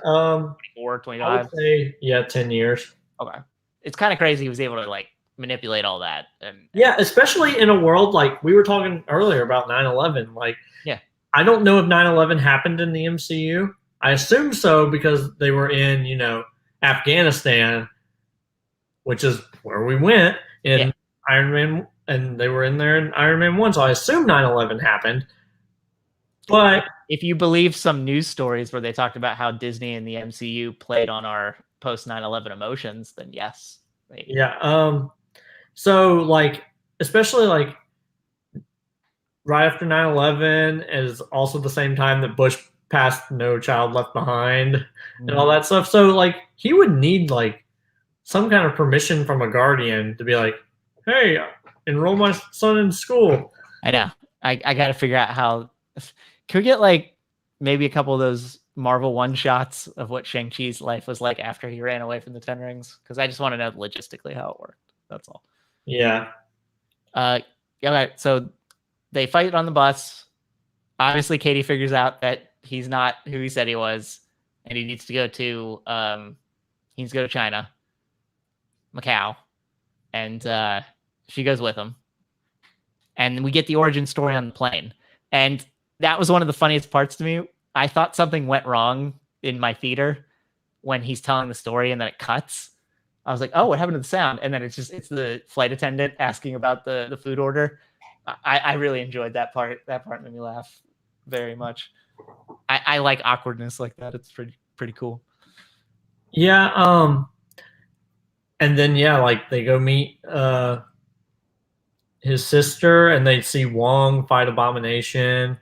24, 25? I would say, 10 years. Okay. It's kind of crazy he was able to like manipulate all that. And yeah, especially in a world like we were talking earlier about 9/11. Like, yeah, I don't know if 9/11 happened in the MCU. I assume so, because they were in, Afghanistan, which is where we went in Iron Man, and they were in there in Iron Man 1. So I assume 9/11 happened. But if you believe some news stories where they talked about how Disney and the MCU played on our post 9/11 emotions, then yes, maybe. Yeah. So like, especially like right after 9/11 is also the same time that Bush passed No Child Left Behind and all that stuff. So like he would need like some kind of permission from a guardian to be like, hey, enroll my son in school. I know. I got to figure out how. Can we get like maybe a couple of those Marvel one shots of what Shang-Chi's life was like after he ran away from the 10 Rings? Because I just want to know logistically how it worked. That's all. Yeah. Okay, so they fight on the bus. Obviously, Katie figures out that he's not who he said he was, and he needs to go to China, Macau, and she goes with him. And we get the origin story on the plane. And that was one of the funniest parts to me. I thought something went wrong in my theater when he's telling the story, and then it cuts. I was like, oh, what happened to the sound? And then it's the flight attendant asking about the food order. I really enjoyed that part. That part made me laugh very much. I like awkwardness like that. It's pretty cool. Yeah. And then like they go meet his sister, and they see Wong fight Abomination.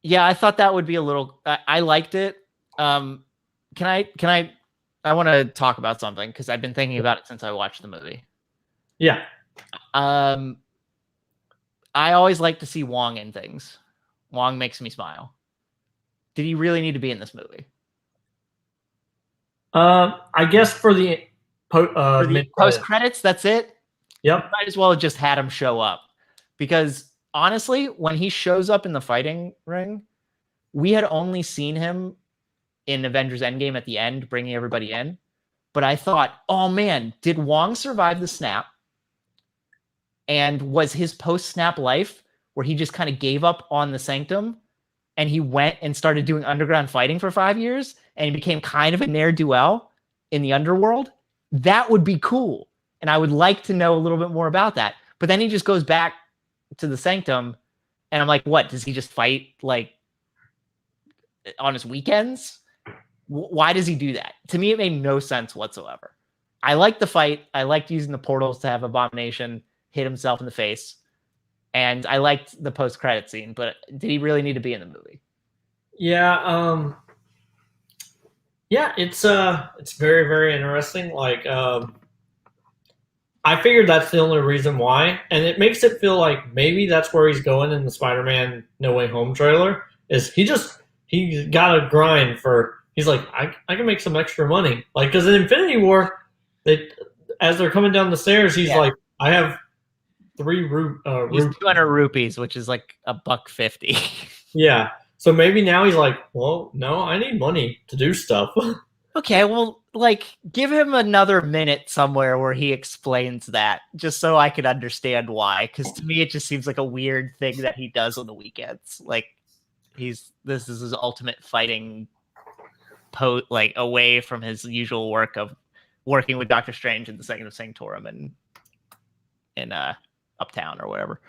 Yeah, I thought that would be a little. I liked it. Can I? I want to talk about something because I've been thinking about it since I watched the movie. Yeah. I always like to see Wong in things. Wong makes me smile. Did he really need to be in this movie? I guess for the For the mid post credits. credits, that's it. Yep. Might as well have just had him show up, because honestly, when he shows up in the fighting ring, we had only seen him in Avengers Endgame at the end, bringing everybody in. But I thought, oh man, did Wong survive the snap? And was his post snap life where he just kind of gave up on the Sanctum and he went and started doing underground fighting for 5 years and he became kind of a ne'er-do-well in the underworld? That would be cool. And I would like to know a little bit more about that. But then he just goes back to the Sanctum and I'm like, what? Does he just fight like on his weekends? Why does he do that? To me, it made no sense whatsoever. I liked the fight. I liked using the portals to have Abomination hit himself in the face. And I liked the post-credit scene, but did he really need to be in the movie? Yeah, yeah, it's very, very interesting. Like, I figured that's the only reason why, and it makes it feel like maybe that's where he's going in the Spider-Man No Way Home trailer. Is he got to grind for? He's like, I can make some extra money, like because in Infinity War, as they're coming down the stairs, he's like, I have He's 200 rupees, which is like $1.50. Yeah. So maybe now he's like, well, no, I need money to do stuff. Okay, well, like, give him another minute somewhere where he explains that, just so I can understand why. Because to me, it just seems like a weird thing that he does on the weekends. Like, this is his ultimate fighting like away from his usual work of working with Doctor Strange in the Second of Sanctorum and in Uptown or whatever.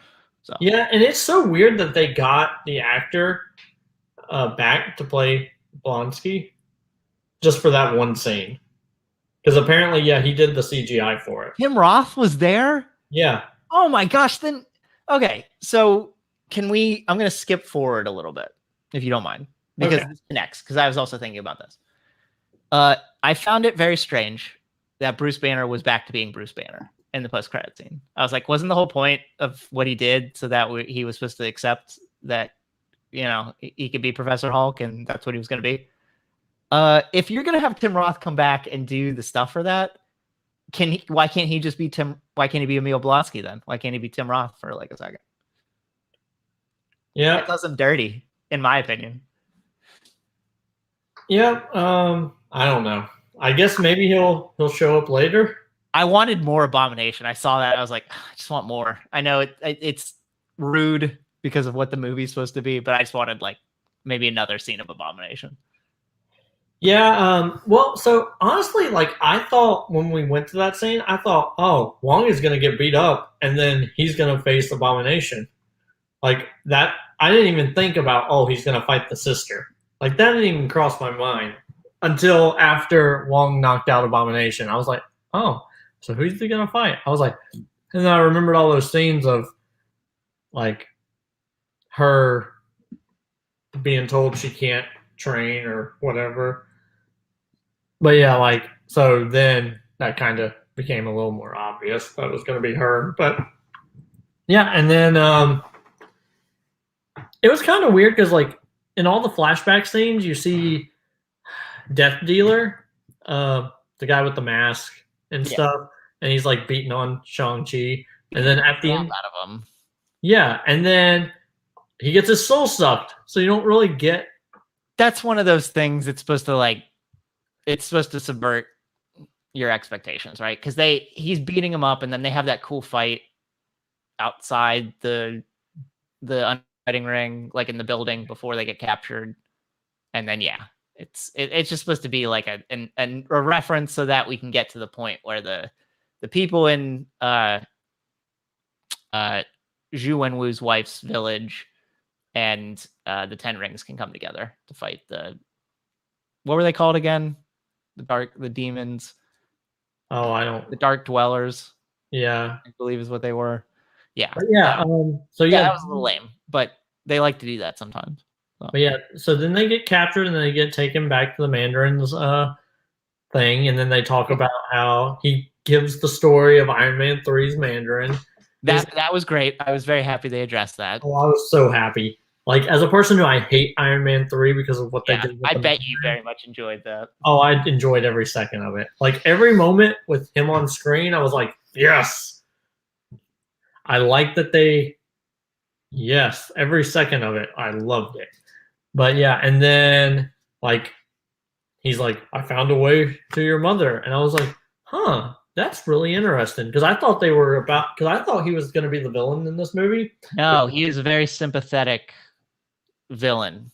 So yeah, and it's so weird that they got the actor back to play Blonsky just for that one scene. Because apparently, yeah, he did the CGI for it. Tim Roth was there? Yeah. Oh my gosh, then okay. So I'm gonna skip forward a little bit, if you don't mind. Because this connects, because I was also thinking about this. I found it very strange that Bruce Banner was back to being Bruce Banner in the post-credit scene. I was like, wasn't the whole point of what he did so that he was supposed to accept that, you know, he could be Professor Hulk and that's what he was going to be? If you're going to have Tim Roth come back and do the stuff for that, why can't he just be Tim? Why can't he be Emil Blonsky then? Why can't he be Tim Roth for like a second? Yeah. It does him dirty, in my opinion. Yeah. I don't know. I guess maybe he'll show up later. I wanted more Abomination. I saw that. I was like, I just want more. I know it's rude because of what the movie's supposed to be, but I just wanted like maybe another scene of Abomination. Yeah. Well, so honestly, like I thought when we went to that scene, I thought, oh, Wong is gonna get beat up, and then he's gonna face Abomination. Like that, I didn't even think about. Oh, he's gonna fight the sister. Like that didn't even cross my mind until after Wong knocked out Abomination. I was like, oh, so who's he gonna fight? I was like, and then I remembered all those scenes of like her being told she can't train or whatever. But yeah, like so then that kind of became a little more obvious that it was going to be her. But yeah, and then it was kind of weird because like in all the flashback scenes, you see Death Dealer, the guy with the mask and stuff, and he's like beating on Shang-Chi, and then at the end, out of him. Yeah, and then he gets his soul sucked, so you don't really get. That's one of those things. It's supposed to subvert your expectations, right? Because he's beating him up, and then they have that cool fight outside the fighting ring, like in the building before they get captured, and then it's just supposed to be like a reference so that we can get to the point where the people in Zhu Wenwu's wife's village and the Ten Rings can come together to fight what were they called again? The demons. Oh, I don't. The Dark Dwellers. Yeah, I believe is what they were. Yeah. But yeah. So yeah, that was a little lame, but they like to do that sometimes. So. But yeah, so then they get captured and then they get taken back to the Mandarin's thing, and then they talk about how he gives the story of Iron Man 3's Mandarin, That was great. I was very happy they addressed that. Oh, I was so happy. Like as a person who I hate Iron Man 3 because of what they Yeah, did with I the bet you Man. very much enjoyed that. Oh, I enjoyed every second of it. Like every moment with him on screen, I was like, yes. I like that they yes, every second of it. I loved it. But yeah, and then like he's like, I found a way to your mother. And I was like, huh, that's really interesting. Because I thought they were about, because I thought he was going to be the villain in this movie. No, he is a very sympathetic villain.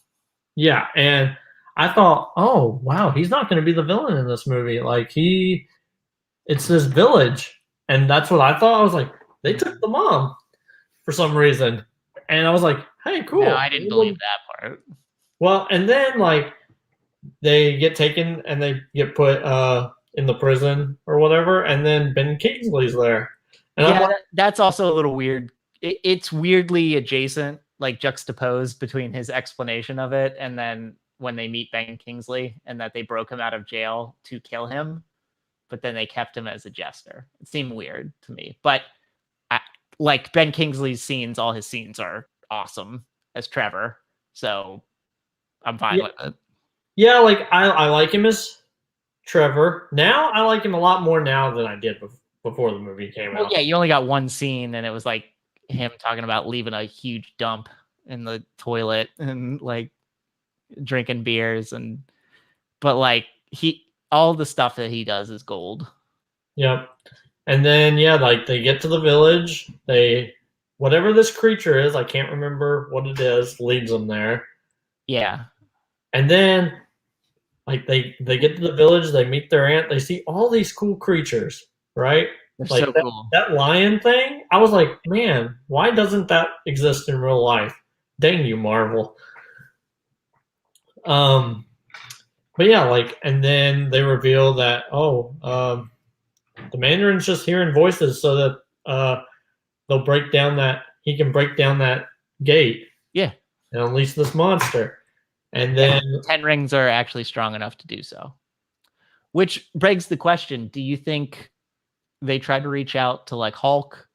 Yeah. And I thought, oh, wow, he's not going to be the villain in this movie. Like, it's this village. And that's what I thought. I was like, they took the mom for some reason. And I was like, hey, No, cool. I didn't believe that part. Well, and then, like, they get taken and they get put in the prison or whatever, and then Ben Kingsley's there. And I'm Yeah, like, that's also a little weird. It's weirdly adjacent, like juxtaposed between his explanation of it and then when they meet Ben Kingsley and that they broke him out of jail to kill him, but then they kept him as a jester. It seemed weird to me. But I, like Ben Kingsley's scenes, all his scenes are awesome as Trevor. So I'm fine yeah, with it. yeah, like I like him as Trevor. Now I like him a lot more now than I did before the movie came Well, out. yeah, you only got one scene and it was like him talking about leaving a huge dump in the toilet and like drinking beers but like all the stuff that he does is gold. Yep. And then yeah, like they get to the village. They whatever this creature is, I can't remember what it is, leads them there. Yeah. And then like they get to the village, they meet their aunt, they see all these cool creatures, right? They're Like so cool. that lion thing, I was like, man, why doesn't that exist in real life? Dang you, Marvel. Um, but yeah, like, and then they reveal that the Mandarin's just hearing voices so that they'll break down that he can break down that gate Yeah. and unleash this monster. And Yeah. then 10 rings are actually strong enough to do so. Which begs the question, do you think they tried to reach out to like Hulk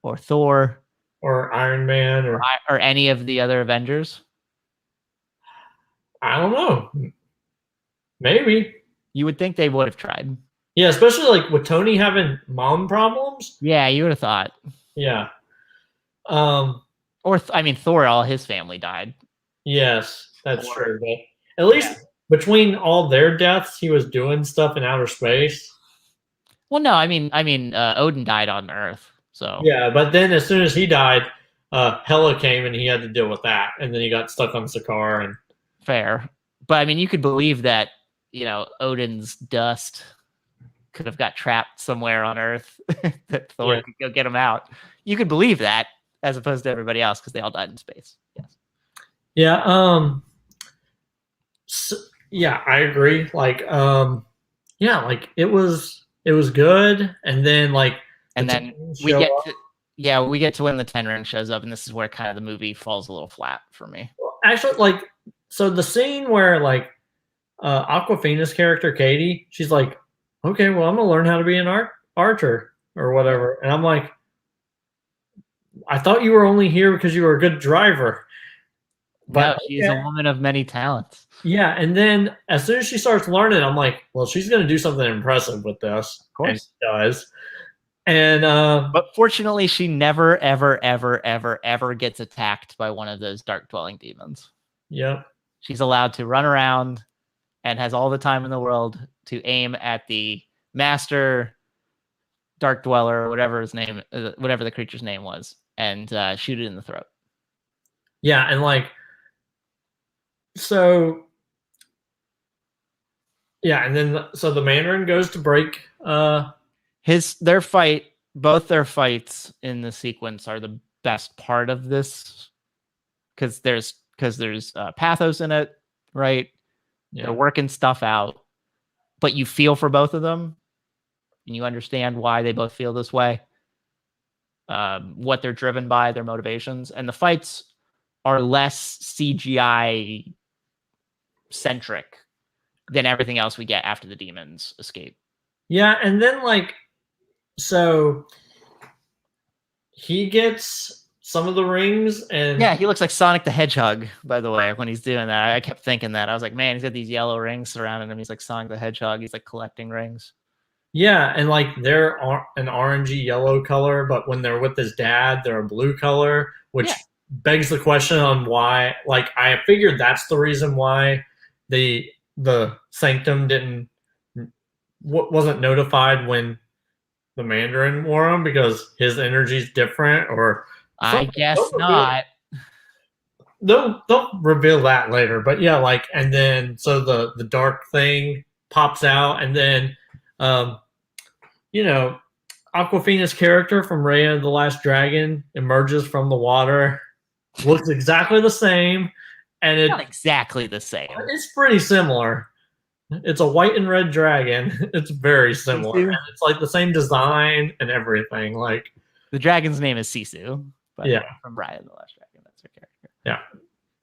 or Thor or Iron Man or any of the other Avengers? I don't know, maybe. You would think they would have tried. Yeah, especially like with Tony having mom problems. Yeah, you would have thought. Yeah. Um, Or I mean, Thor, all his family died. yes, that's Or, true. But at least between all their deaths, he was doing stuff in outer space. Well, no, I mean, Odin died on Earth, so Yeah, but then as soon as he died, Hela came and he had to deal with that, and then he got stuck on Sakaar. And fair. But I mean, you could believe that Odin's dust could have got trapped somewhere on Earth that Thor could go get him out. You could believe that as opposed to everybody else because they all died in space. Yes. yeah, so, yeah, I agree. Like, yeah, like it was good, and then like And then we get to when the Ten Ring shows up, and this is where kind of the movie falls a little flat for me. Actually, like, so the scene where like Aquafina's character Katie, she's like, okay, well, I'm gonna learn how to be an archer or whatever, and I'm like, I thought you were only here because you were a good driver. But no, she's a woman of many talents. Yeah, and then as soon as she starts learning, I'm like, well, she's gonna do something impressive with this. Of course, and she does. And but fortunately, she never, ever, ever, ever, ever gets attacked by one of those dark dwelling demons. Yep. She's allowed to run around and has all the time in the world to aim at the master dark dweller, or whatever his name, whatever the creature's name was, and shoot it in the throat. Yeah, and like, so, yeah, and then so the Mandarin goes to break. Both their fights in the sequence are the best part of this because there's pathos in it, right? Yeah. They're working stuff out, but you feel for both of them, and you understand why they both feel this way, what they're driven by, their motivations, and the fights are less CGI centric than everything else we get after the demons escape. Yeah, and then like, so he gets some of the rings, and Yeah, he looks like Sonic the Hedgehog, by the way, when he's doing that. I kept thinking that. I was like, man, he's got these yellow rings surrounding him. He's like Sonic the Hedgehog. He's like collecting rings. yeah, and like they're an orangey yellow color, but when they're with his dad, they're a blue color, Yeah. which begs the question on why. Like I figured that's the reason why the Sanctum didn't wasn't notified when the Mandarin wore them because his energy's different or I something. guess not. They'll reveal that later, but yeah, like and then so the dark thing pops out, and then um, you know Aquafina's character from Raya the Last Dragon emerges from the water, looks exactly the same, and Not exactly the same. it's pretty similar. It's a white and red dragon. It's very similar, Sisu? and it's like the same design and everything. Like, The dragon's name is Sisu, by the way, yeah, from Raya the Last Dragon. That's her character. yeah.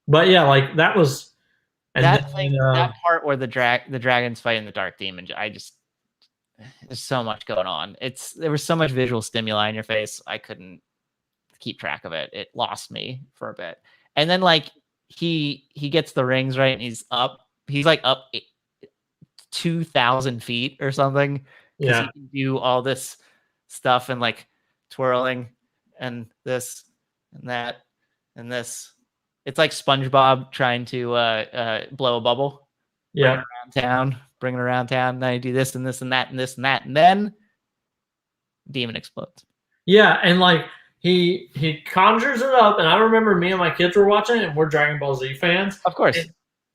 But yeah, like that was, and That then thing, that part where the dragon's fighting the dark demon, I just there's so much going on. There was so much visual stimuli in your face. I couldn't keep track of it. It lost me for a bit. And then like he gets the rings right, and he's like up 2,000 feet or something because yeah, he can do all this stuff and like twirling and this and that and this. It's like SpongeBob trying to blow a bubble, bring it yeah, around town, bring it around town. Then I do this and this and that and this and that, and then demon explodes. yeah, and like he conjures it up, and I remember me and my kids were watching it, and we're Dragon Ball Z fans, Of course. and,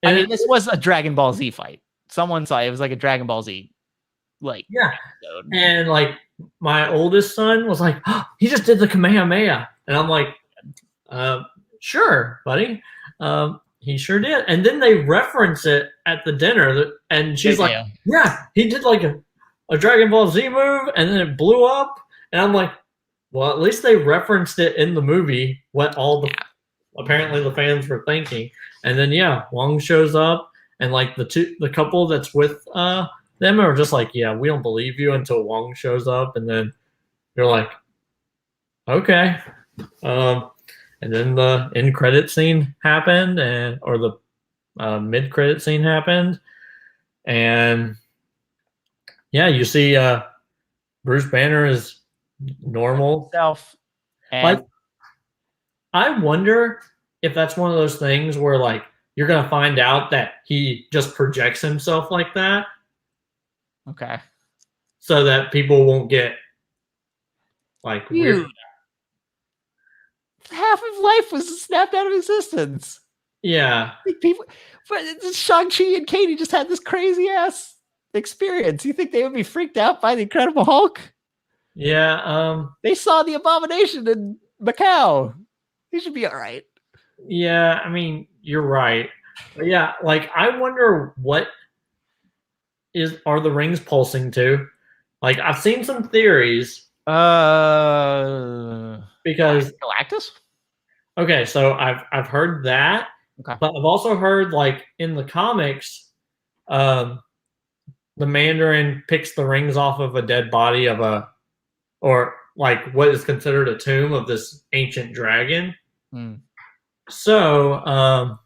I and mean, this was a Dragon Ball Z fight. Someone saw it was like a Dragon Ball Z like yeah, episode. and like my oldest son was like, oh, he just did the Kamehameha, and I'm like, uh, sure, buddy. He sure did. And then they reference it at the dinner, and she's like, yeah, he did like a Dragon Ball Z move, and then it blew up. And I'm like, well, at least they referenced it in the movie, what all the apparently the fans were thinking. And then yeah, Wong shows up, and like the couple that's with them are just like, yeah, we don't believe you until Wong shows up, and then you're like, okay. Um, and then the end credit scene happened, and or the mid credit scene happened, and yeah, you see Bruce Banner is normal. Self and Like I wonder if that's one of those things where like you're gonna find out that he just projects himself like that, okay. so that people won't get like weird. Dude, half of life was snapped out of existence. Yeah, Like people, but Shang-Chi and Katie just had this crazy ass experience. You think they would be freaked out by the Incredible Hulk? yeah, They saw the Abomination in Macau. They should be all right. yeah. I mean, you're right. But yeah, like I wonder what are the rings pulsing to? Like I've seen some theories because Galactus? okay, so I've heard that, Okay. but I've also heard like in the comics, um, the Mandarin picks the rings off of a dead body of a or like what is considered a tomb of this ancient dragon. So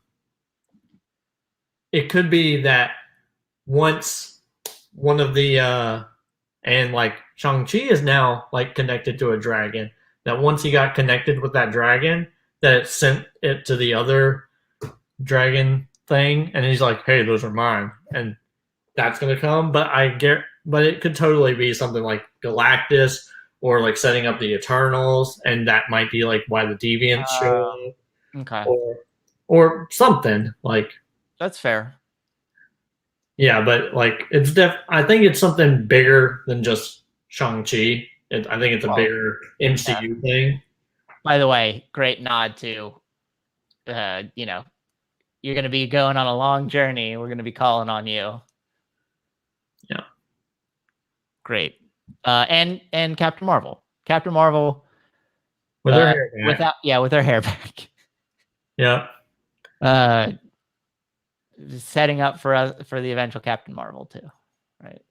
it could be that once one of the and like Shang-Chi is now like connected to a dragon. That once he got connected with that dragon, that it sent it to the other dragon thing, and he's like, "Hey, those are mine," and that's gonna come. But it could totally be something like Galactus or like setting up the Eternals, and that might be like why the Deviants show up, Okay. or something like That's fair. yeah, but like I think it's something bigger than just Shang-Chi. I think it's a bigger MCU thing. By the way, great nod to, you're going to be going on a long journey. We're going to be calling on you. Yeah. Great. And Captain Marvel. Captain Marvel With her hair back. with her hair back. Yeah. Setting up for the eventual Captain Marvel too, right?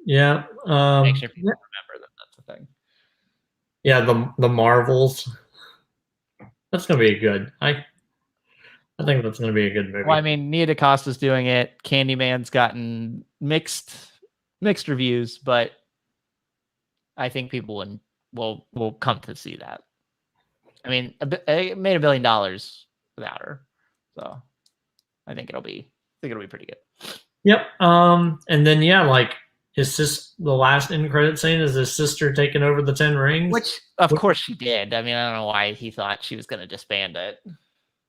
Yeah. Make sure people remember that that's a thing. Yeah, the Marvels. That's gonna be good. I think that's gonna be a good movie. Well, I mean, Nia DaCosta's doing it. Candyman's gotten mixed reviews, but I think people will come to see that. I mean, it made $1 billion without her, so I think it'll be pretty good. Yep. And then yeah, like the last end credit scene is his sister taking over the Ten Rings. Which, of course, she did. I mean, I don't know why he thought she was going to disband it.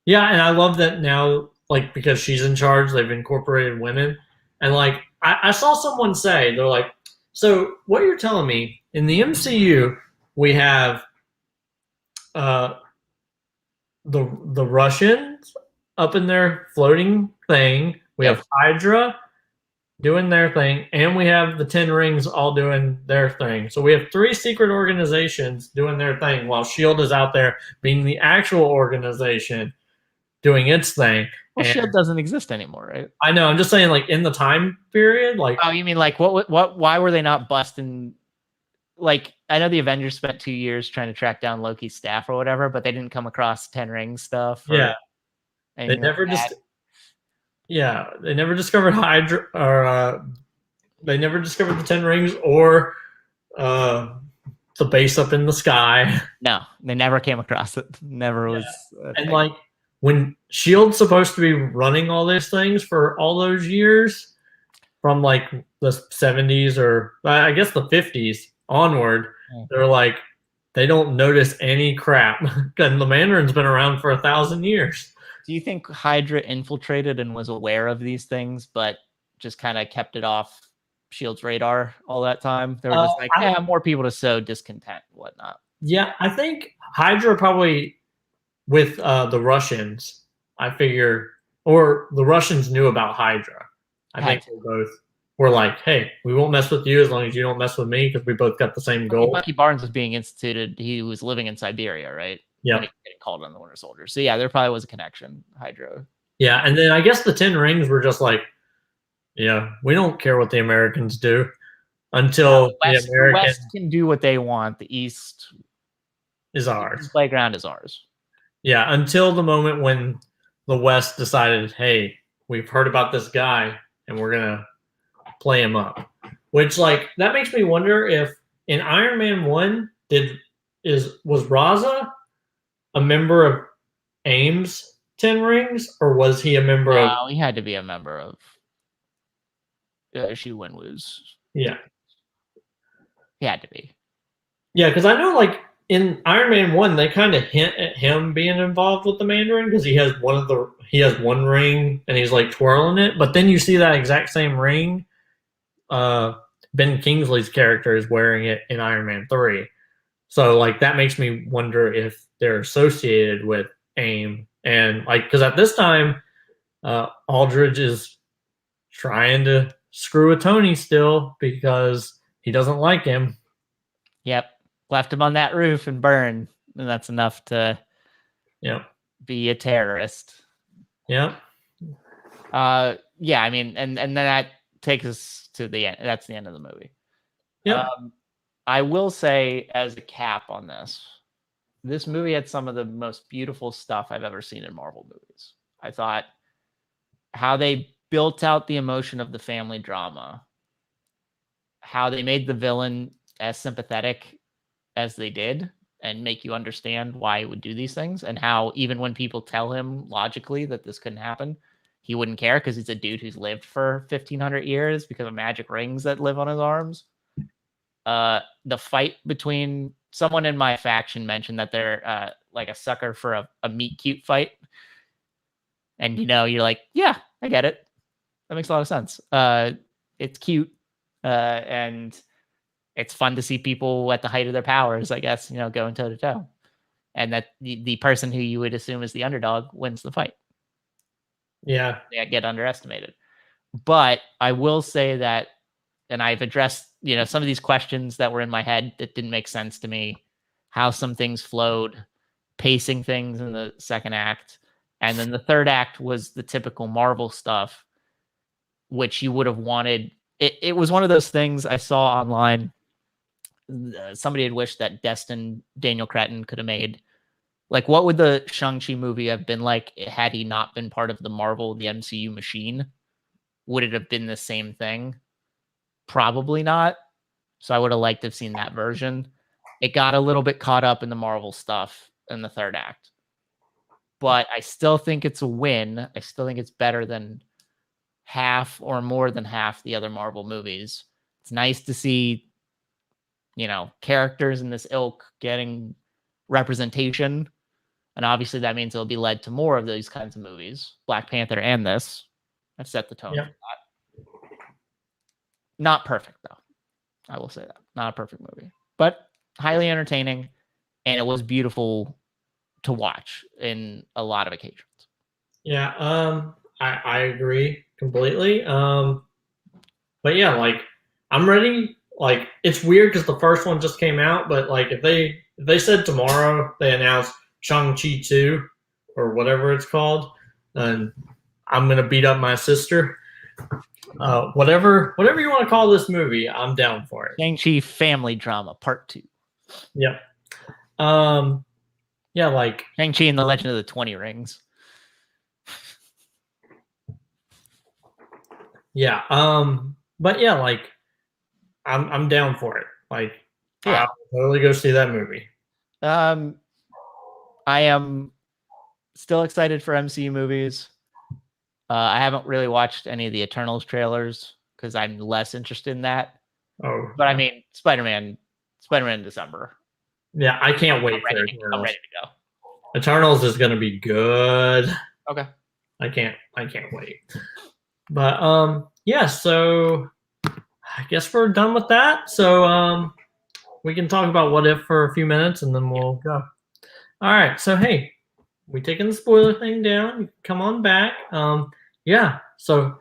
Yeah, and I love that now, like because she's in charge, they've incorporated women. And like I saw someone say, they're like, so what you're telling me in the MCU, we have uh the Russians up in their floating thing. We have Hydra doing their thing, and we have the Ten Rings all doing their thing. So we have 3 secret organizations doing their thing, while Shield is out there being the actual organization doing its thing. Well, Shield doesn't exist anymore, right? I know. I'm just saying, like in the time period, like. Oh, you mean like what? Why were they not busting? Like, I know the Avengers spent 2 years trying to track down Loki's staff or whatever, but they didn't come across Ten Rings stuff. Yeah, they never like Yeah, they never discovered Hydra, or they never discovered the Ten Rings or the base up in the sky. No, they never came across it. Never was. And like when Shield's supposed to be running all these things for all those years, from like the 70s or I guess the 50s onward, they're like they don't notice any crap. And the Mandarin's been around for 1,000 years. Do you think Hydra infiltrated and was aware of these things, but just kind of kept it off Shield's radar all that time? They were just like, more people to sow discontent and whatnot. Yeah, I think Hydra probably with the Russians, I figure, or the Russians knew about Hydra. I think they both were like, hey, we won't mess with you as long as you don't mess with me, because we both got the same goal. Bucky Barnes was being instituted. He was living in Siberia, right? Yeah. Getting called on the Winter Soldier. So yeah, there probably was a connection, Hydra. Yeah, and then I guess the Ten Rings were just like, yeah, we don't care what the Americans do until the West can do what they want. The East is ours. The playground is ours. Yeah, until the moment when the West decided, hey, we've heard about this guy and we're gonna play him up. Which, like, that makes me wonder if in Iron Man 1 was Raza a member of AIM's Ten Rings, or was he a member of? No, he had to be a member of She Win Lose. Yeah, he had to be. Yeah, because I know, like in Iron Man 1, they kind of hint at him being involved with the Mandarin because he has one ring and he's like twirling it. But then you see that exact same ring. Ben Kingsley's character is wearing it in Iron Man 3. So like that makes me wonder if they're associated with AIM, and like because at this time, Aldridge is trying to screw with Tony still because he doesn't like him. Yep, left him on that roof and burn, and that's enough to be a terrorist. Yeah. Yeah, I mean, and then that takes us to the end. That's the end of the movie. Yeah. I will say, as a cap on this movie had some of the most beautiful stuff I've ever seen in Marvel movies. I thought how they built out the emotion of the family drama, how they made the villain as sympathetic as they did and make you understand why he would do these things, and how even when people tell him logically that this couldn't happen, he wouldn't care because he's a dude who's lived for 1,500 years because of magic rings that live on his arms. The fight between someone in my faction mentioned that they're like a sucker for a meet cute fight. And, you're like, yeah, I get it. That makes a lot of sense. It's cute. And it's fun to see people at the height of their powers, I guess, going toe to toe. And that the person who you would assume is the underdog wins the fight. Yeah. They get underestimated. But I will say that, and I've addressed, some of these questions that were in my head that didn't make sense to me, how some things flowed, pacing things in the second act. And then the third act was the typical Marvel stuff, which you would have wanted. It was one of those things I saw online somebody had wished that Destin Daniel Cretton could have made. Like, what would the Shang-Chi movie have been like had he not been part of the MCU machine? Would it have been the same thing? Probably not. So I would have liked to have seen that version. It got a little bit caught up in the Marvel stuff in the third act. But I still think it's a win. I still think it's better than half or more than half the other Marvel movies. It's nice to see, characters in this ilk getting representation. And obviously that means it'll be led to more of these kinds of movies. Black Panther and this have set the tone for that. Not perfect, though. I will say that. Not a perfect movie. But highly entertaining. And it was beautiful to watch in a lot of occasions. Yeah, I agree completely. But yeah, like I'm ready. Like it's weird because the first one just came out, but like if they said tomorrow they announced Shang-Chi 2 or whatever it's called, then I'm gonna beat up my sister. Whatever you want to call this movie, I'm down for it. Shang-Chi family drama part 2. Yep. Yeah, like Shang-Chi and the Legend of the 20 Rings. Yeah. But yeah, like I'm down for it. Like yeah. I'll totally go see that movie. I am still excited for MCU movies. I haven't really watched any of the Eternals trailers because I'm less interested in that. Oh, but I mean, Spider-Man in December. Yeah, I can't wait for Eternals. I'm ready to go. Eternals is going to be good. Okay. I can't wait. But yeah, so I guess we're done with that. So we can talk about What If for a few minutes and then we'll go. All right. So hey, we taking the spoiler thing down. You can come on back. Yeah. So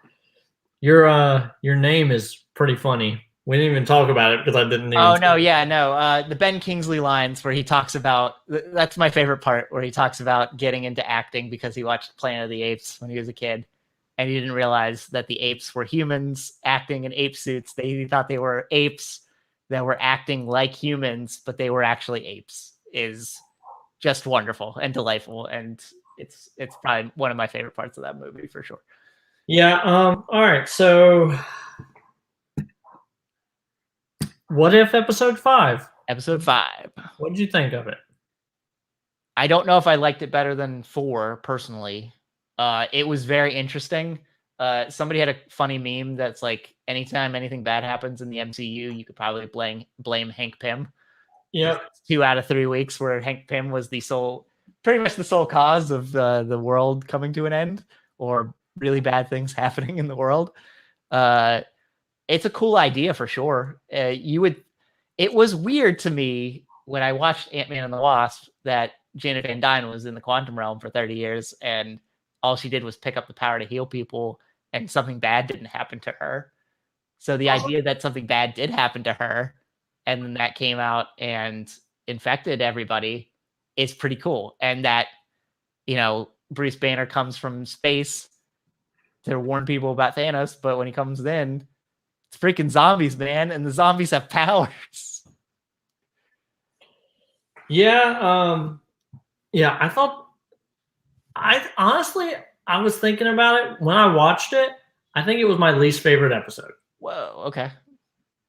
your name is pretty funny. We didn't even talk about it because I didn't even. Oh no, yeah, no. The Ben Kingsley lines where he talks about that's my favorite part, where he talks about getting into acting because he watched Planet of the Apes when he was a kid, and he didn't realize that the apes were humans acting in ape suits. They thought they were apes that were acting like humans, but they were actually apes. Is just wonderful and delightful, and it's probably one of my favorite parts of that movie for sure. Yeah. All right. So. What If episode 5? Episode 5. What did you think of it? I don't know if I liked it better than 4 personally. It was very interesting. Somebody had a funny meme that's like, anytime anything bad happens in the MCU, you could probably blame Hank Pym. Yeah. 2 out of 3 weeks where Hank Pym was pretty much the sole cause of the world coming to an end or really bad things happening in the world. It's a cool idea for sure. It was weird to me when I watched Ant-Man and the Wasp that Janet Van Dyne was in the quantum realm for 30 years and all she did was pick up the power to heal people and something bad didn't happen to her. So the idea that something bad did happen to her and then that came out and infected everybody is pretty cool. And that, Bruce Banner comes from space to warn people about Thanos, but when he comes in, it's freaking zombies, man, and the zombies have powers. Yeah, yeah. I honestly was thinking about it when I watched it. I think it was my least favorite episode. Whoa, okay.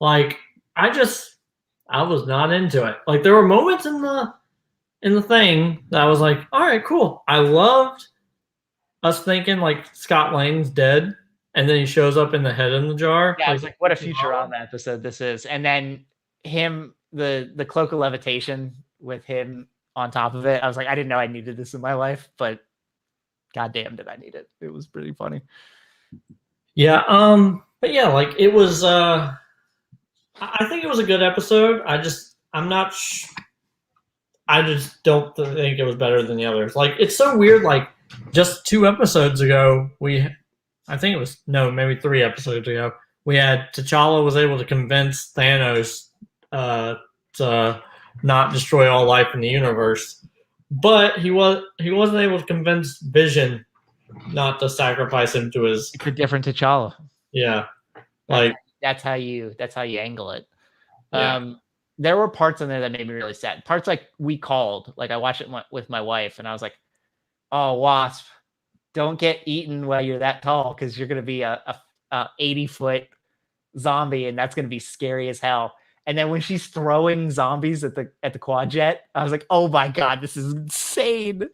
Like I was not into it. Like there were moments in the thing that I was like, all right, cool. I loved us thinking like Scott Lang's dead. And then he shows up in the head in the jar. Yeah, I was like, what a Futurama episode this is. And then him, the cloak of levitation with him on top of it. I was like, I didn't know I needed this in my life, but goddamn did I need it. It was pretty funny. Yeah, but yeah, like it was I think it was a good episode. I just don't think it was better than the others. Like it's so weird, like just 2 episodes ago I think it was maybe 3 episodes ago. We had T'Challa was able to convince Thanos to not destroy all life in the universe, but he wasn't able to convince Vision not to sacrifice him to his. It's a different T'Challa. Yeah, like that's how you angle it. Yeah. there were parts in there that made me really sad. Parts like We Called, like I watched it with my wife, and I was like, "Oh, Wasp, don't get eaten while you're that tall, because you're gonna be a 80-foot zombie, and that's gonna be scary as hell." And then when she's throwing zombies at the quad jet, I was like, "Oh my god, this is insane!"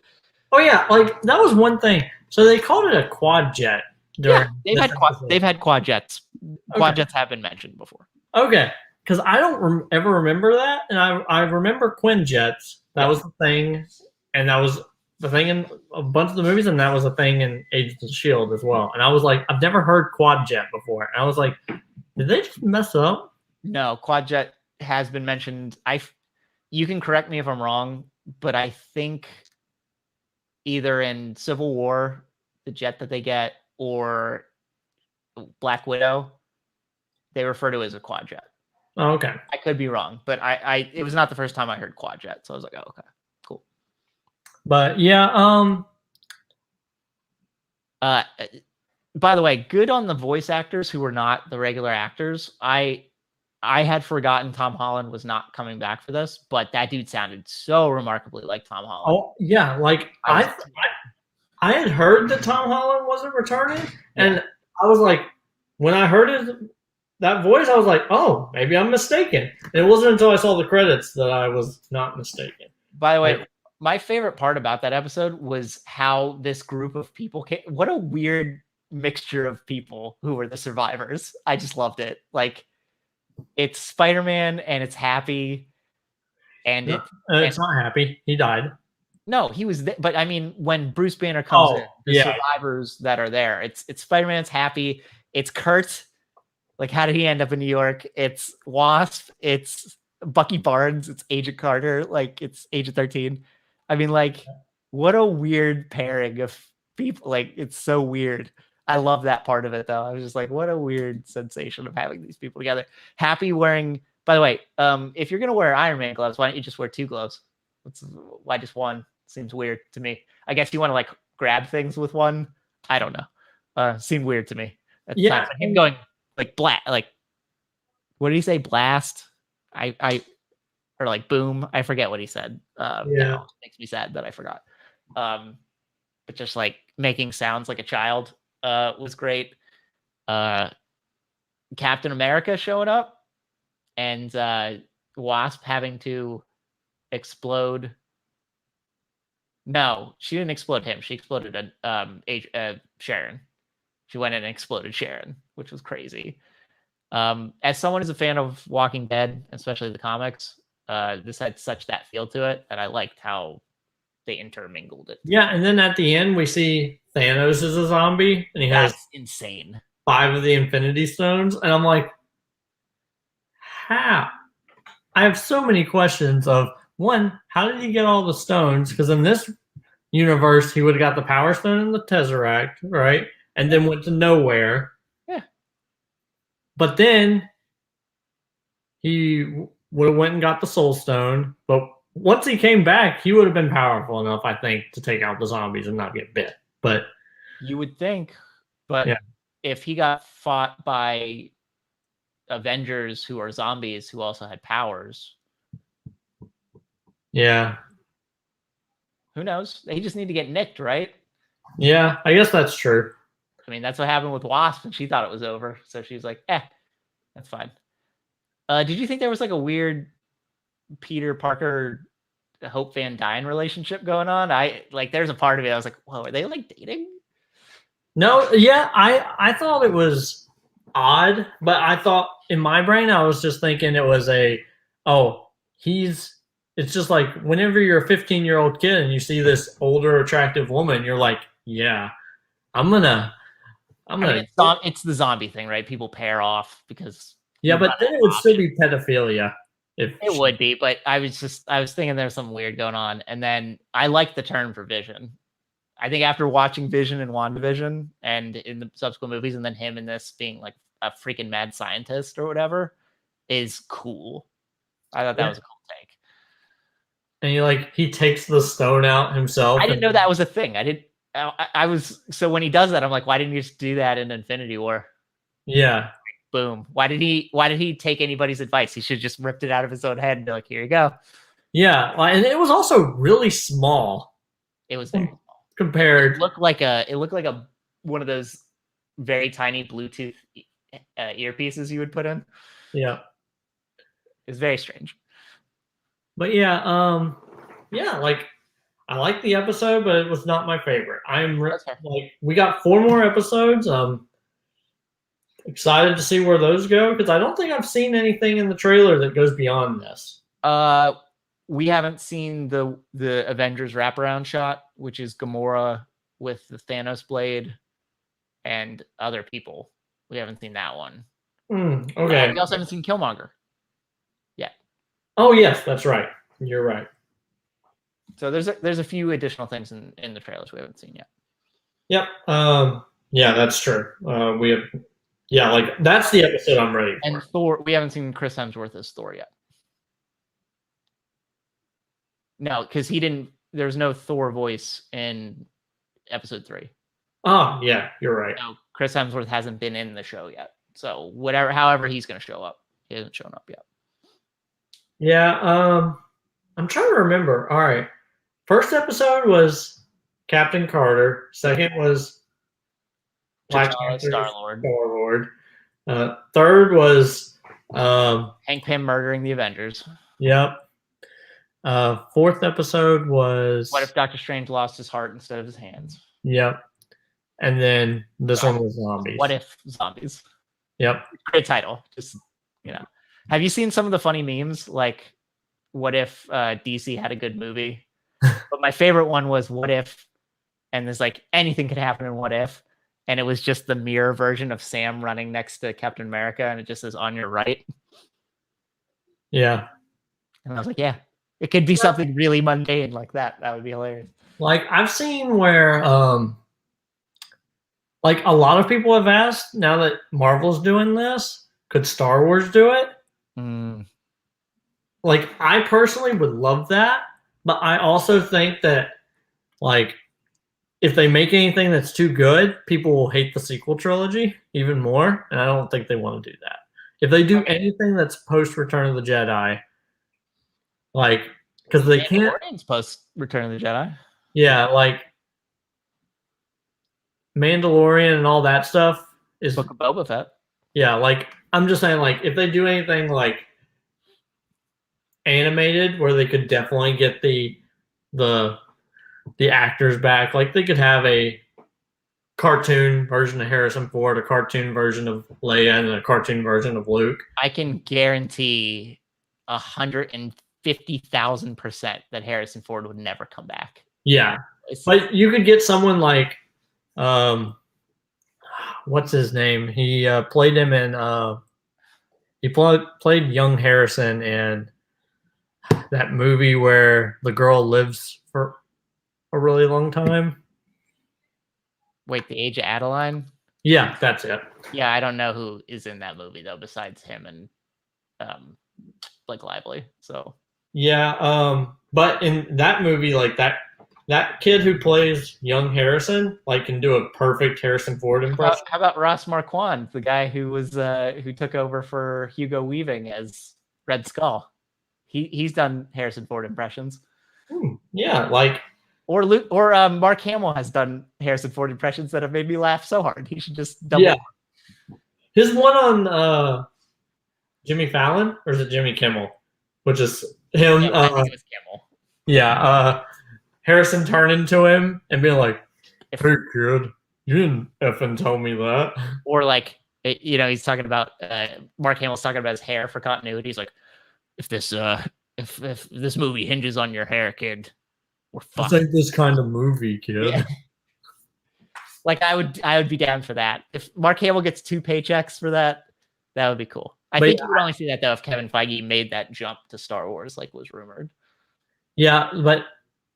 Oh yeah, like that was one thing. So they called it a quad jet Yeah, during this episode. they've had quad jets. Quad Okay. jets have been mentioned before. Okay, because I don't ever remember that, and I remember Quinjets. That Yeah. was the thing, and that was the thing in a bunch of the movies, and that was a thing in Agents of Shield as well. And I was like, I've never heard Quadjet before, and I was like, did they just mess up? No, quad jet has been mentioned. You can correct me if I'm wrong, but I think either in Civil War, the jet that they get, or Black Widow, they refer to it as a quad jet. Oh, okay, I could be wrong, but it was not the first time I heard quad jet, so I was like, oh, okay, cool. but yeah, By the way, good on the voice actors who were not the regular actors. I had forgotten Tom Holland was not coming back for this, but that dude sounded so remarkably like Tom Holland. oh yeah, like I had heard that Tom Holland wasn't returning, and I was like, when I heard that voice, I was like, oh, maybe I'm mistaken. And it wasn't until I saw the credits that I was not mistaken. By the way, my favorite part about that episode was how this group of people came. What a weird mixture of people who were the survivors. I just loved it. Like, it's Spider-Man and it's Happy, and it's not Happy. He died. No, he was there, but I mean, when Bruce Banner comes in, the survivors that are there, it's Spider-Man's Happy, it's Kurt. Like, how did he end up in New York? It's Wasp, it's Bucky Barnes, it's Agent Carter, like it's Agent 13. I mean, like, what a weird pairing of people. Like, it's so weird. I love that part of it, though. I was just like, what a weird sensation of having these people together. Happy wearing, by the way, if you're gonna wear Iron Man gloves, why don't you just wear 2 gloves? Why just one? Seems weird to me. I guess you want to like grab things with one. I don't know. Seemed weird to me. At the time. Him going like like what did he say? Blast. Or like boom. I forget what he said. Now it makes me sad that I forgot. But just like making sounds like a child was great. Captain America showing up and Wasp having to explode. No, she didn't explode him. She exploded Sharon. She went in and exploded Sharon, which was crazy. As someone who's a fan of Walking Dead, especially the comics, this had such that feel to it, and I liked how they intermingled it. Yeah, and then at the end we see Thanos as a zombie, and he has insane 5 of the Infinity Stones, and I'm like, how? I have so many questions of, one, how did he get all the stones? Because in this universe, he would have got the Power Stone and the Tesseract, right? And then went to nowhere. Yeah. But then he would have went and got the Soul Stone. But once he came back, he would have been powerful enough, I think, to take out the zombies and not get bit. But you would think. But if he got fought by Avengers who are zombies who also had powers. Yeah. Who knows? They just need to get nicked, right? Yeah, I guess that's true. I mean, that's what happened with Wasp, and she thought it was over. So she was like, that's fine. Did you think there was like a weird Peter Parker, Hope Van Dyne relationship going on? There's a part of it I was like, whoa, are they like dating? No, yeah, I thought it was odd, but I thought in my brain I was just thinking it was it's just like whenever you're a 15-year-old kid and you see this older attractive woman, you're like, yeah, it's the zombie thing, right? People pair off because but then it would still be pedophilia. It would be, but I was thinking there's something weird going on, and then I like the turn for Vision. I think after watching Vision and WandaVision and in the subsequent movies, and then him in this being like a freaking mad scientist or whatever, is cool. I thought that was a cool take. And he takes the stone out himself. I didn't know that was a thing. I was, so when he does that, I'm like, why didn't you just do that in Infinity War? Yeah. boom. Why did he take anybody's advice? He should have just ripped it out of his own head and be like, here you go. Yeah, and it was also really small. It was very small. Compared. It looked like a one of those very tiny Bluetooth earpieces you would put in. Yeah. It's very strange. But yeah, like I liked the episode, but it was not my favorite. Like we got 4 more episodes. Excited to see where those go because I don't think I've seen anything in the trailer that goes beyond this. We haven't seen the Avengers wraparound shot, which is Gamora with the Thanos blade and other people. We haven't seen that one. Okay. We also haven't seen Killmonger yet. Oh yes, that's right. You're right. So there's a few additional things in the trailers we haven't seen yet. Yep. Yeah, that's true. We have. Yeah, like that's the episode I'm ready for. And Thor, we haven't seen Chris Hemsworth as Thor yet. No, because he didn't. There's no Thor voice in episode 3. Oh yeah, you're right. No, Chris Hemsworth hasn't been in the show yet. So however he's going to show up, he hasn't shown up yet. Yeah. I'm trying to remember. All right. First episode was Captain Carter. Second was Black Panther, Star-Lord. Third was Hank Pym murdering the Avengers. Yep. Fourth episode was what if Doctor Strange lost his heart instead of his hands? Yep. And then this one was zombies. What if zombies? Yep. Great title. Just have you seen some of the funny memes? Like, what if DC had a good movie? But my favorite one was what if, and there's like anything could happen in what if, and it was just the mirror version of Sam running next to Captain America, and it just says on your right. Yeah. And I was like, yeah, it could be something really mundane like that. That would be hilarious. Like I've seen where like a lot of people have asked now that Marvel's doing this, could Star Wars do it? Like I personally would love that, but I also think that like if they make anything that's too good, people will hate the sequel trilogy even more, and I don't think they want to do that. If they do anything that's post Return of the Jedi, like because they can't post Return of the Jedi. Yeah, like Mandalorian and all that stuff is Book of Boba Fett. Yeah, like I'm just saying, like if they do anything like animated, where they could definitely get the actors back, like they could have a cartoon version of Harrison Ford, a cartoon version of Leia, and a cartoon version of Luke. I can guarantee 150,000% that Harrison Ford would never come back. Yeah, but you could get someone like, what's his name? He played him in. He played young Harrison in that movie where the girl lives for a really long time. Wait, The Age of Adeline? Yeah, that's it. Yeah, I don't know who is in that movie though, besides him and Blake Lively. So yeah, but in that movie, like that kid who plays young Harrison, like can do a perfect Harrison Ford impression. How about Ross Marquand, the guy who was who took over for Hugo Weaving as Red Skull? He's done Harrison Ford impressions. Yeah, like or Mark Hamill has done Harrison Ford impressions that have made me laugh so hard. He should just double. Yeah. His one on Jimmy Fallon, or is it Jimmy Kimmel? Which is him. Yeah, I think it was Kimmel. Yeah. Harrison turning to him and being like, "Hey kid, you didn't effing tell me that." Or like, he's talking about Mark Hamill's talking about his hair for continuity. He's like, if this movie hinges on your hair, kid, we're fucked. It's like this kind of movie, kid. Yeah. Like I would be down for that. If Mark Hamill gets 2 paychecks for that, that would be cool. I think you would only see that though if Kevin Feige made that jump to Star Wars, like was rumored. Yeah, but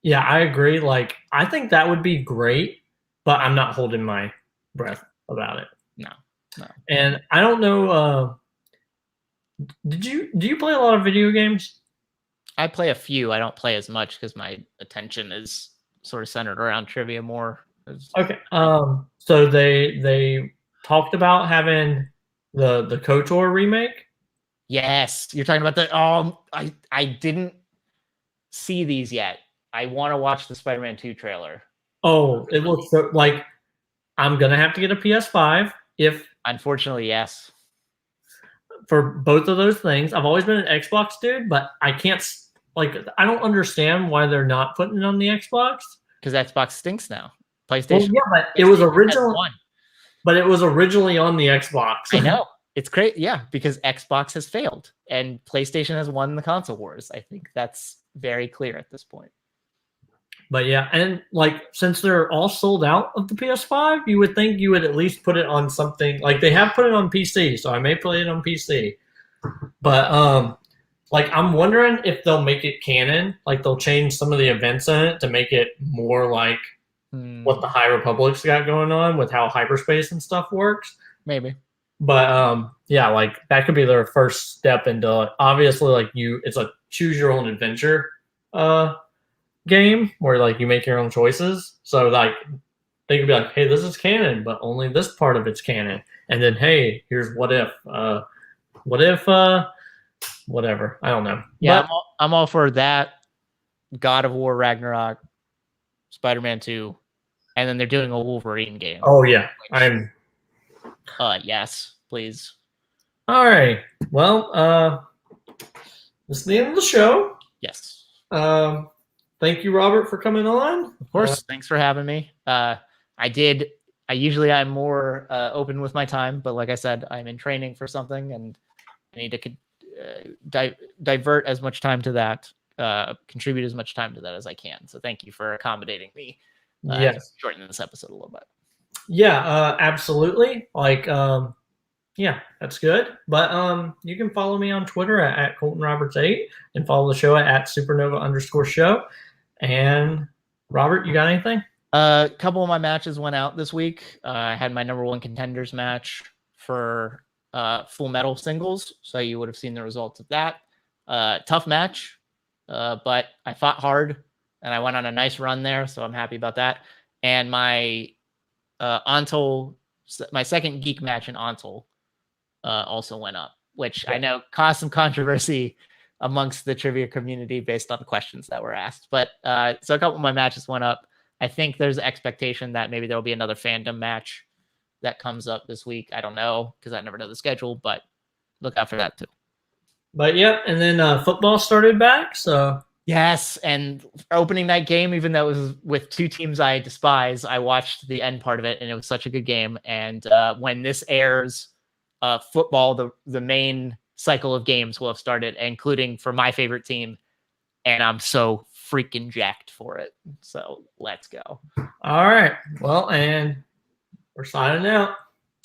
yeah, I agree. Like, I think that would be great, but I'm not holding my breath about it. No. And I don't know. Do you play a lot of video games? I play a few. I don't play as much because my attention is sort of centered around trivia more. Okay. So they talked about having The Kotor remake. Yes, you're talking about the. I didn't see these yet. I want to watch the Spider-Man 2 trailer. Oh, it looks so, like I'm gonna have to get a PS5 if Unfortunately, yes. for both of those things. I've always been an Xbox dude, but I can't I don't understand why they're not putting it on the Xbox. Because Xbox stinks now. Well, PlayStation. yeah, but it PlayStation was has original. won. But it was originally on the Xbox. I know. It's great. Yeah, because Xbox has failed and PlayStation has won the console wars. I think that's very clear at this point. But yeah, and like since they're all sold out of the PS5, you would think you would at least put it on something. Like they have put it on PC, so I may play it on PC. But like I'm wondering if they'll make it canon, like they'll change some of the events in it to make it more like what the High Republic's got going on with how hyperspace and stuff works. Maybe. But yeah, like that could be their first step into obviously like it's a choose your own adventure game where like you make your own choices. So like they could be like, hey, this is canon, but only this part of it's canon. And then hey, here's what if whatever. I don't know. Yeah, but, I'm all for that. God of War Ragnarok, Spider-Man 2, and then they're doing a Wolverine game. Oh yeah. Yes, please. All right. Well, this is the end of the show. Yes. Thank you, Robert, for coming on. Of course. Thanks for having me. I'm more open with my time, but like I said, I'm in training for something and I need to divert as much time to that, contribute as much time to that as I can. So thank you for accommodating me. Yes. Shortening this episode a little bit. Yeah, absolutely. Like, yeah, that's good. But you can follow me on Twitter at ColtonRoberts8 and follow the show at SuperNova_show. And Robert, you got anything? A couple of my matches went out this week. I had my number 1 contenders match for Full Metal singles, so you would have seen the results of that. Tough match, but I fought hard and I went on a nice run there, so I'm happy about that. And my my second geek match in Ontel also went up, which I know caused some controversy amongst the trivia community based on the questions that were asked. But so a couple of my matches went up. I think there's an expectation that maybe there'll be another fandom match that comes up this week. I don't know because I never know the schedule, but look out for that too. But yeah, and then football started back, so yes, and opening night game, even though it was with 2 teams I despise, I watched the end part of it, and it was such a good game. And when this airs, football, the main cycle of games will have started, including for my favorite team, and I'm so freaking jacked for it. So let's go. All right. Well, and we're signing out.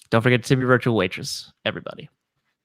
Don't forget to tip your virtual waitress, everybody.